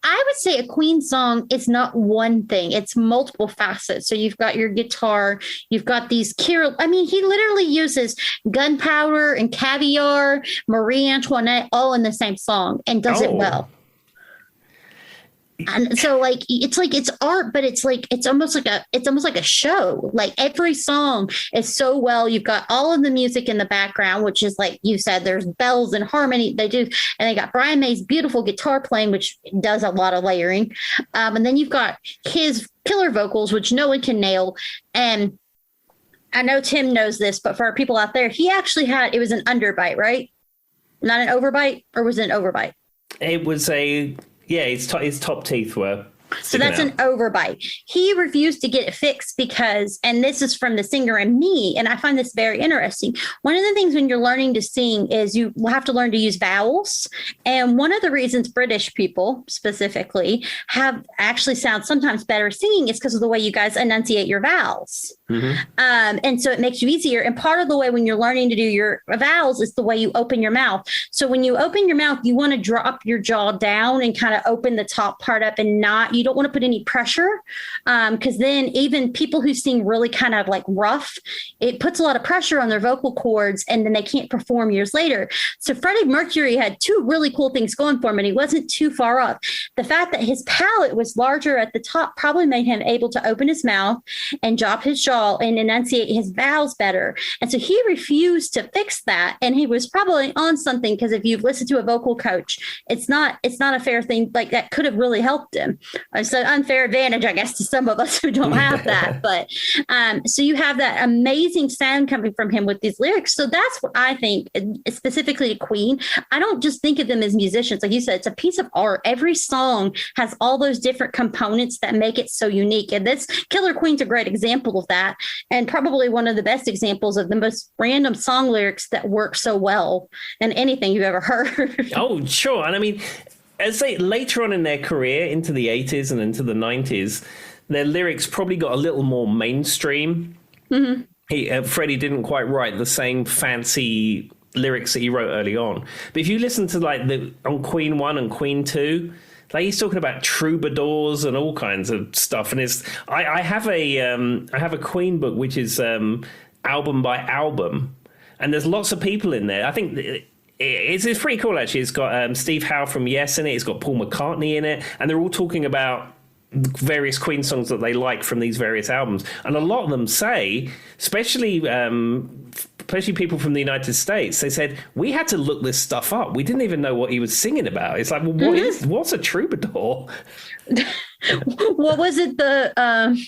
I would say a Queen song is not one thing; it's multiple facets. So you've got your guitar, you've got these Carol. I mean, he literally uses Gunpowder and Caviar, Marie Antoinette, all in the same song, and does it well. And so it's art, but it's almost like a show. Like every song is so well. You've got all of the music in the background, which is like you said, there's bells and harmony they do. And they got Brian May's beautiful guitar playing, which does a lot of layering. And then you've got his killer vocals, which no one can nail. And I know Tim knows this, but for our people out there, he actually it was an underbite, right? Not an overbite, or was it an overbite? It was his top teeth were. So that's an overbite. He refused to get it fixed because, and this is from the singer and me, and I find this very interesting. One of the things when you're learning to sing is you have to learn to use vowels. And one of the reasons British people specifically have actually sound sometimes better singing is because of the way you guys enunciate your vowels. Mm-hmm. And so it makes you easier. And part of the way when you're learning to do your vowels is the way you open your mouth. So when you open your mouth, you want to drop your jaw down and kind of open the top part up and you don't want to put any pressure because then even people who sing really kind of like rough, it puts a lot of pressure on their vocal cords and then they can't perform years later. So Freddie Mercury had two really cool things going for him and he wasn't too far off. The fact that his palate was larger at the top probably made him able to open his mouth and drop his jaw and enunciate his vowels better. And so he refused to fix that. And he was probably on something because if you've listened to a vocal coach, it's not a fair thing. Like that could have really helped him. It's an unfair advantage, I guess, to some of us who don't have that. But so you have that amazing sound coming from him with these lyrics. So that's what I think, specifically to Queen. I don't just think of them as musicians. Like you said, it's a piece of art. Every song has all those different components that make it so unique. And this Killer Queen's a great example of that. And probably one of the best examples of the most random song lyrics that work so well than anything you've ever heard. Oh, sure. And I mean, as they later on in their career, into the 80s and into the 90s, their lyrics probably got a little more mainstream. Mm-hmm. Freddie didn't quite write the same fancy lyrics that he wrote early on. But if you listen to on Queen 1 and Queen 2, he's talking about troubadours and all kinds of stuff. And I have a Queen book, which is album by album. And there's lots of people in there. I think it's pretty cool, actually. It's got Steve Howe from Yes in it. It's got Paul McCartney in it. And they're all talking about various Queen songs that they like from these various albums. And a lot of them say, especially especially people from the United States, they said, we had to look this stuff up. We didn't even know what he was singing about. It's like, well, what's a troubadour? What was it? The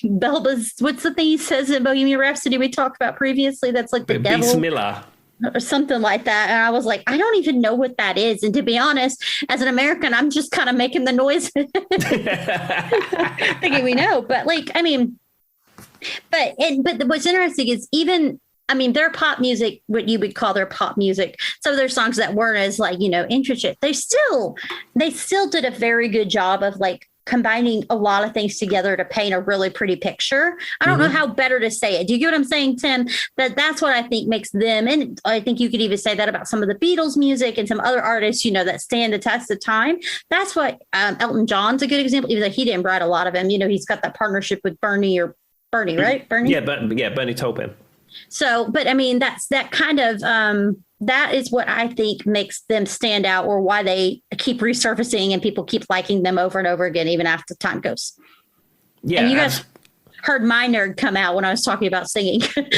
Belba's, what's the thing he says in Bohemian Rhapsody we talked about previously? That's like the devil. Bismillah. Or something like that. And I was like, I don't even know what that is. And to be honest, as an American, I'm just kind of making the noise thinking we know. But like, I mean, but what's interesting is even, I mean, their pop music, what you would call their pop music, some of their songs that weren't as like, intricate, they still did a very good job of like combining a lot of things together to paint a really pretty picture. I don't know how better to say it. Do you get what I'm saying, Tim? That's what I think makes them. And I think you could even say that about some of the Beatles music and some other artists, that stand the test of time. That's what Elton John's a good example, even though he didn't write a lot of them. He's got that partnership with Bernie, right? Bernie? Yeah, Bernie Taupin. So, but I mean, that's that kind of, that is what I think makes them stand out, or why they keep resurfacing and people keep liking them over and over again, even after time goes. Yeah. And you guys heard my nerd come out when I was talking about singing. The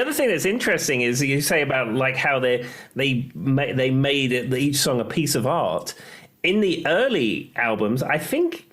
other thing that's interesting is you say about like how they made each song a piece of art. In the early albums, I think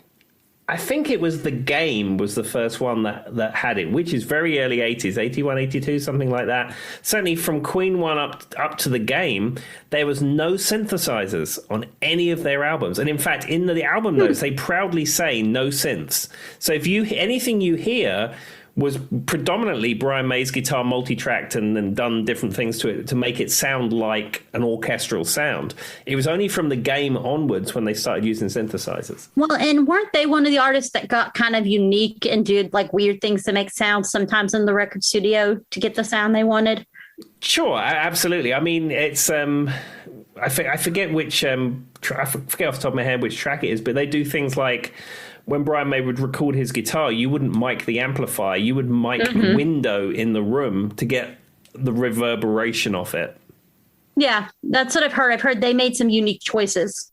it was The Game was the first one that had it, which is very early 80s, 81, 82, something like that. Certainly from Queen 1 up to The Game, there was no synthesizers on any of their albums. And in fact, in the album notes, they proudly say no synths. So if anything you hear was predominantly Brian May's guitar multi-tracked and done different things to it to make it sound like an orchestral sound. It was only from The Game onwards when they started using synthesizers. Well, and weren't they one of the artists that got kind of unique and did like weird things to make sounds sometimes in the record studio to get the sound they wanted? Sure, absolutely. I mean, it's I forget which I forget off the top of my head which track it is, but they do things like when Brian May would record his guitar, you wouldn't mic the amplifier. You would mic the window in the room to get the reverberation off it. Yeah, that's what I've heard. I've heard they made some unique choices.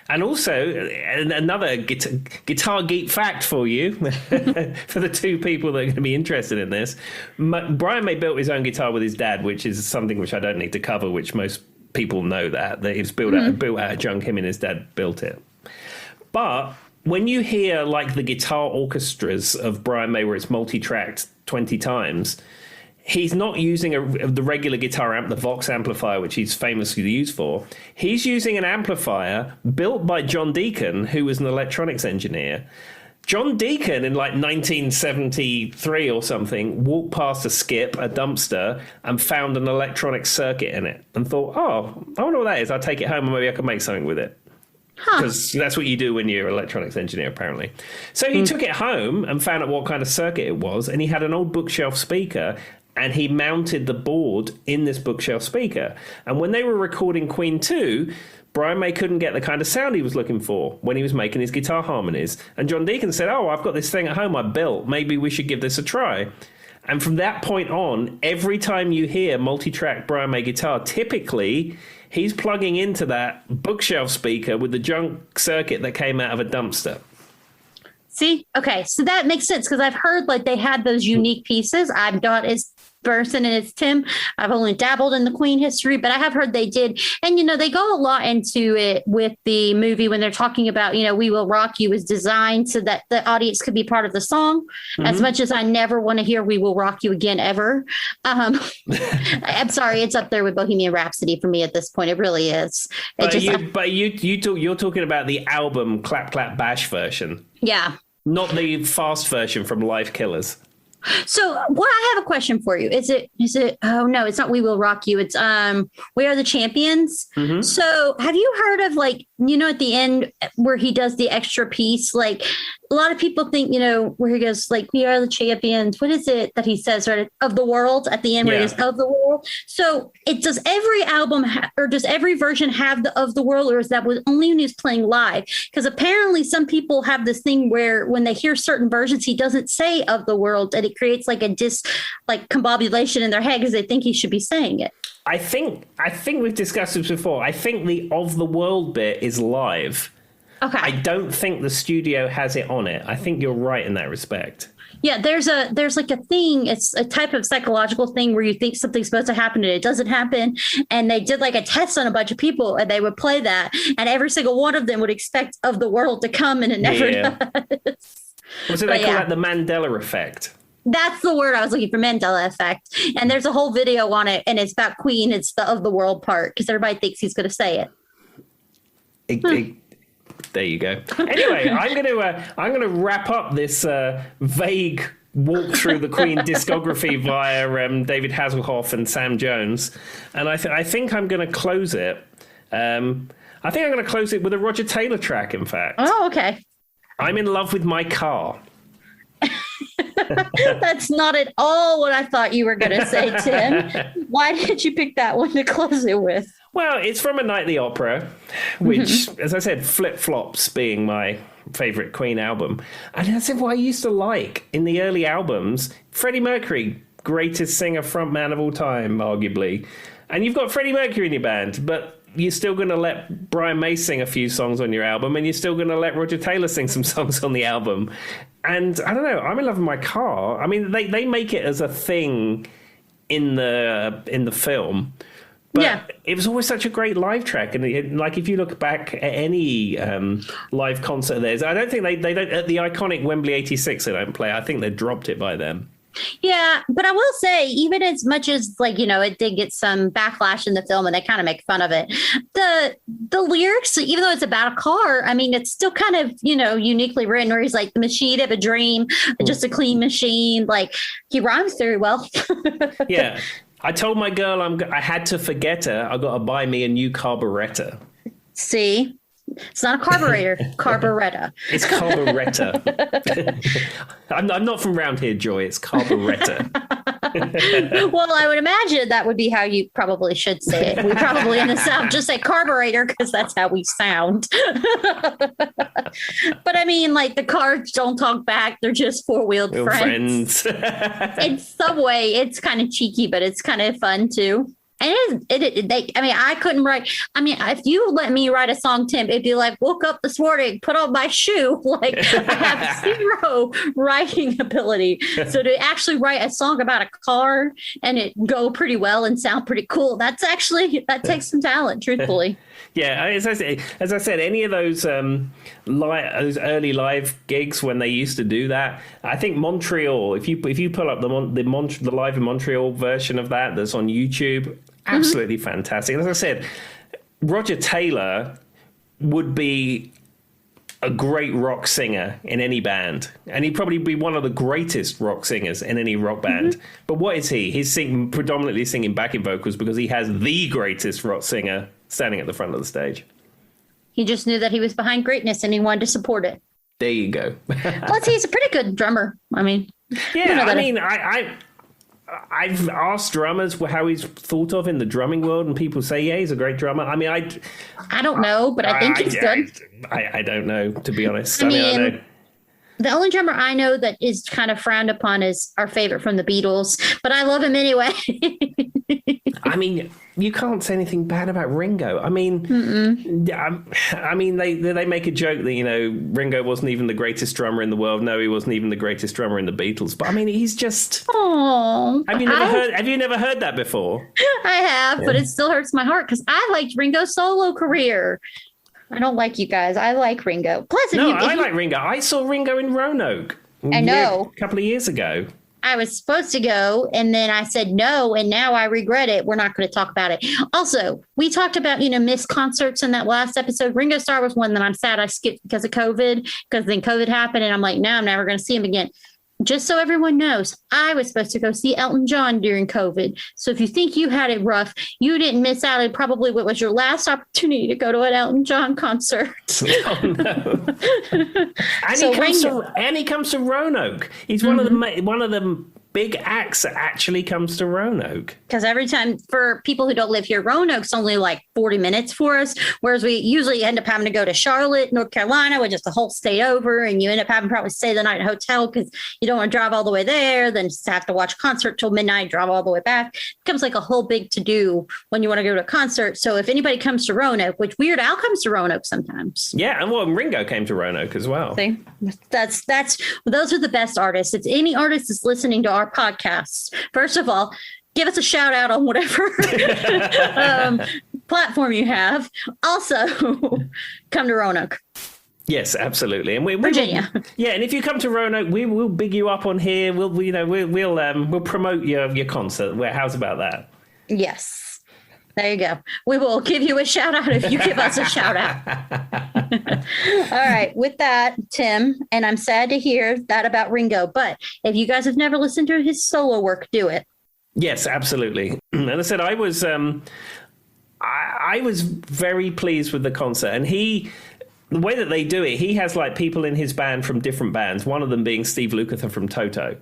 And also, another guitar geek fact for you, for the two people that are going to be interested in this. Brian May built his own guitar with his dad, which is something which I don't need to cover, which most people know that it was built out of junk. Him and his dad built it. But when you hear like the guitar orchestras of Brian May where it's multi-tracked 20 times, he's not using the regular guitar amp, the Vox amplifier, which he's famously used for. He's using an amplifier built by John Deacon, who was an electronics engineer. John Deacon in like 1973 or something walked past a dumpster, and found an electronic circuit in it and thought, oh, I wonder what that is. I'll take it home and maybe I can make something with it. Because that's what you do when you're an electronics engineer, apparently. So he took it home and found out what kind of circuit it was, and he had an old bookshelf speaker, and he mounted the board in this bookshelf speaker. And when they were recording Queen 2, Brian May couldn't get the kind of sound he was looking for when he was making his guitar harmonies. And John Deacon said, oh, I've got this thing at home I built. Maybe we should give this a try. And from that point on, every time you hear multi-track Brian May guitar, typically he's plugging into that bookshelf speaker with the junk circuit that came out of a dumpster. See? Okay. So that makes sense because I've heard like they had those unique pieces. I'm not as person and it's Tim. I've only dabbled in the Queen history, but I have heard they did. And, they go a lot into it with the movie when they're talking about, We Will Rock You was designed so that the audience could be part of the song. As much as I never want to hear We Will Rock You again, ever. I'm sorry. It's up there with Bohemian Rhapsody for me at this point. It really is. You're talking about the album Clap Clap Bash version. Yeah. Not the fast version from Live Killers. So what I have a question for you. Is it, oh no, it's not We Will Rock You. It's We Are the Champions. So have you heard of at the end where he does the extra piece, like a lot of people think, where he goes like, we are the champions. What is it that he says right of the world at the end where he goes of the world? So does every album or does every version have the of the world, or is that only when he's playing live? Because apparently some people have this thing where when they hear certain versions, he doesn't say of the world, and it creates like a combobulation in their head because they think he should be saying it. I think we've discussed this before. I think the of the world bit is live. Okay. I don't think the studio has it on it. I think you're right in that respect. Yeah, there's like a thing. It's a type of psychological thing where you think something's supposed to happen and it doesn't happen. And they did like a test on a bunch of people, and they would play that, and every single one of them would expect of the world to come, and it never does. So they call that the Mandela effect. That's the word I was looking for, Mandela effect. And there's a whole video on it, and it's about Queen. It's the of the world part because everybody thinks he's going to say it. There you go. Anyway, I'm gonna wrap up this vague walk through the Queen discography via David Hasselhoff and Sam Jones, and I think I'm going to close it. I think I'm going to close it with a Roger Taylor track. In fact. Oh, okay. I'm in love with my car. That's not at all what I thought you were going to say, Tim. Why did you pick that one to close it with? Well, it's from A Night at the Opera, which, as I said, Flip Flops being my favourite Queen album. And that's what I used to like in the early albums. Freddie Mercury, greatest singer, frontman of all time, arguably. And you've got Freddie Mercury in your band, but you're still going to let Brian May sing a few songs on your album, and you're still going to let Roger Taylor sing some songs on the album. And I don't know, I'm in love with my car. I mean, they make it as a thing in the film. But it was always such a great live track. And like, if you look back at any live concert of theirs, I don't think they don't, at the iconic Wembley 86, they don't play. I think they dropped it by then. Yeah, but I will say, even as much as like, you know, it did get some backlash in the film and they kind of make fun of it, the lyrics, even though it's about a car, I mean, it's still kind of, you know, uniquely written, where he's like, the machine of a dream, just a clean machine. Like, he rhymes very well. Yeah. I told my girl I had to forget her. I got to buy me a new carburetor. See? It's not a carburetor, carburetor. It's carburetor. I'm not from round here, Joy. It's carburetor. Well, I would imagine that would be how you probably should say it. We probably in the South just say carburetor because that's how we sound. But I mean, like, the cars don't talk back. They're just four-wheeled friends. In some way, it's kind of cheeky, but it's kind of fun too. And I couldn't write. I mean, if you let me write a song, Tim, it'd be like, woke up this morning, put on my shoe. Like, I have zero writing ability. So to actually write a song about a car and it go pretty well and sound pretty cool, that takes some talent, truthfully. Yeah, as I said, any of those those early live gigs when they used to do that, I think Montreal. If you pull up the live in Montreal version of that's on YouTube, absolutely fantastic. As I said, Roger Taylor would be a great rock singer in any band, and he'd probably be one of the greatest rock singers in any rock band. But what is he? He's predominantly singing backing vocals because he has the greatest rock singer standing at the front of the stage. He just knew that he was behind greatness and he wanted to support it. There you go. Plus, he's a pretty good drummer. I mean, yeah, I mean, I've asked drummers how he's thought of in the drumming world, and people say, yeah, he's a great drummer. I mean, I don't know, but I think he's good. I don't know, to be honest. I mean, the only drummer I know that is kind of frowned upon is our favorite from the Beatles, but I love him anyway. I mean, you can't say anything bad about Ringo. I mean, they make a joke that, you know, Ringo wasn't even the greatest drummer in the world. No, he wasn't even the greatest drummer in the Beatles. But I mean, he's just. Oh. Have you never heard that before? I have, but it still hurts my heart because I liked Ringo's solo career. I don't like you guys. I like Ringo. Plus, I like Ringo. I saw Ringo in Roanoke. I know. A couple of years ago. I was supposed to go, and then I said no, and now I regret it. We're not going to talk about it. Also, we talked about, you know, missed concerts in that last episode. Ringo Starr was one that I'm sad I skipped because of COVID, because then COVID happened, and I'm like, no, I'm never going to see him again. Just so everyone knows, I was supposed to go see Elton John during COVID. So if you think you had it rough, you didn't miss out on probably what was your last opportunity to go to an Elton John concert. Oh, no. And he comes to Roanoke. He's one of the big acts that actually comes to Roanoke. Because every time, for people who don't live here, Roanoke's only like 40 minutes for us, whereas we usually end up having to go to Charlotte, North Carolina, which is the whole state over, and you end up having to probably stay the night in a hotel because you don't want to drive all the way there, then just have to watch a concert till midnight, drive all the way back. It becomes like a whole big to-do when you want to go to a concert. So if anybody comes to Roanoke, which Weird Al comes to Roanoke sometimes. Yeah, and well, Ringo came to Roanoke as well. See? Those are the best artists. It's any artist that's listening to our podcasts. First of all, give us a shout out on whatever platform you have. Also, come to Roanoke. Yes, absolutely, and Virginia. And if you come to Roanoke, we will big you up on here. We'll promote your concert. How's about that? Yes. There you go. We will give you a shout out if you give us a shout out. All right. With that, Tim, and I'm sad to hear that about Ringo, but if you guys have never listened to his solo work, do it. Yes, absolutely. And I said I was very pleased with the concert, and the way that they do it, he has like people in his band from different bands, one of them being Steve Lukather from Toto,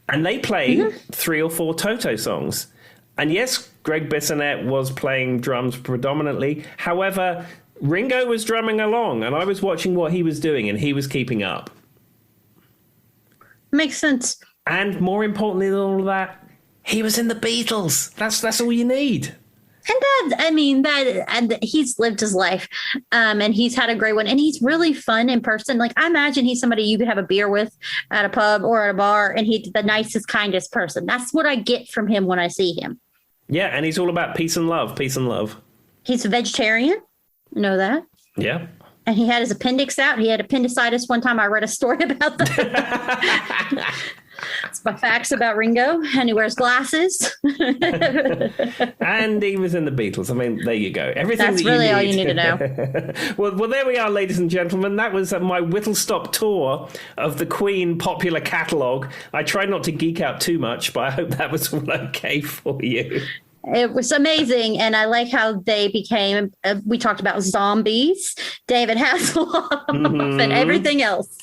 and they play 3 or 4 Toto songs. And yes, Greg Bissonette was playing drums predominantly. However, Ringo was drumming along, and I was watching what he was doing, and he was keeping up. Makes sense. And more importantly than all of that, he was in the Beatles. That's all you need. And he's lived his life, and he's had a great one, and he's really fun in person. Like, I imagine he's somebody you could have a beer with at a pub or at a bar, and he's the nicest, kindest person. That's what I get from him when I see him. Yeah, and he's all about peace and love, peace and love. He's a vegetarian. Know that? Yeah. And he had his appendix out. He had appendicitis one time. I read a story about that. It's my facts about Ringo. And he wears glasses. And he was in the Beatles. I mean, there you go. Everything That's that really you need. all you need to know. Well, there we are, ladies and gentlemen. That was my whistle-stop tour of the Queen popular catalogue. I tried not to geek out too much, but I hope that was all okay for you. It was amazing, and I like how they became, we talked about zombies, David Hasselhoff, and everything else.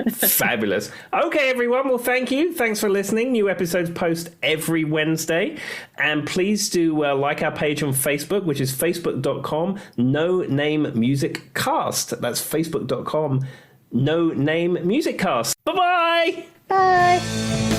Fabulous. Okay, everyone. Well, thank you. Thanks for listening. New episodes post every Wednesday. And please do like our page on Facebook, which is facebook.com, No Name Music Cast. That's facebook.com, No Name Music Cast. Bye-bye. Bye.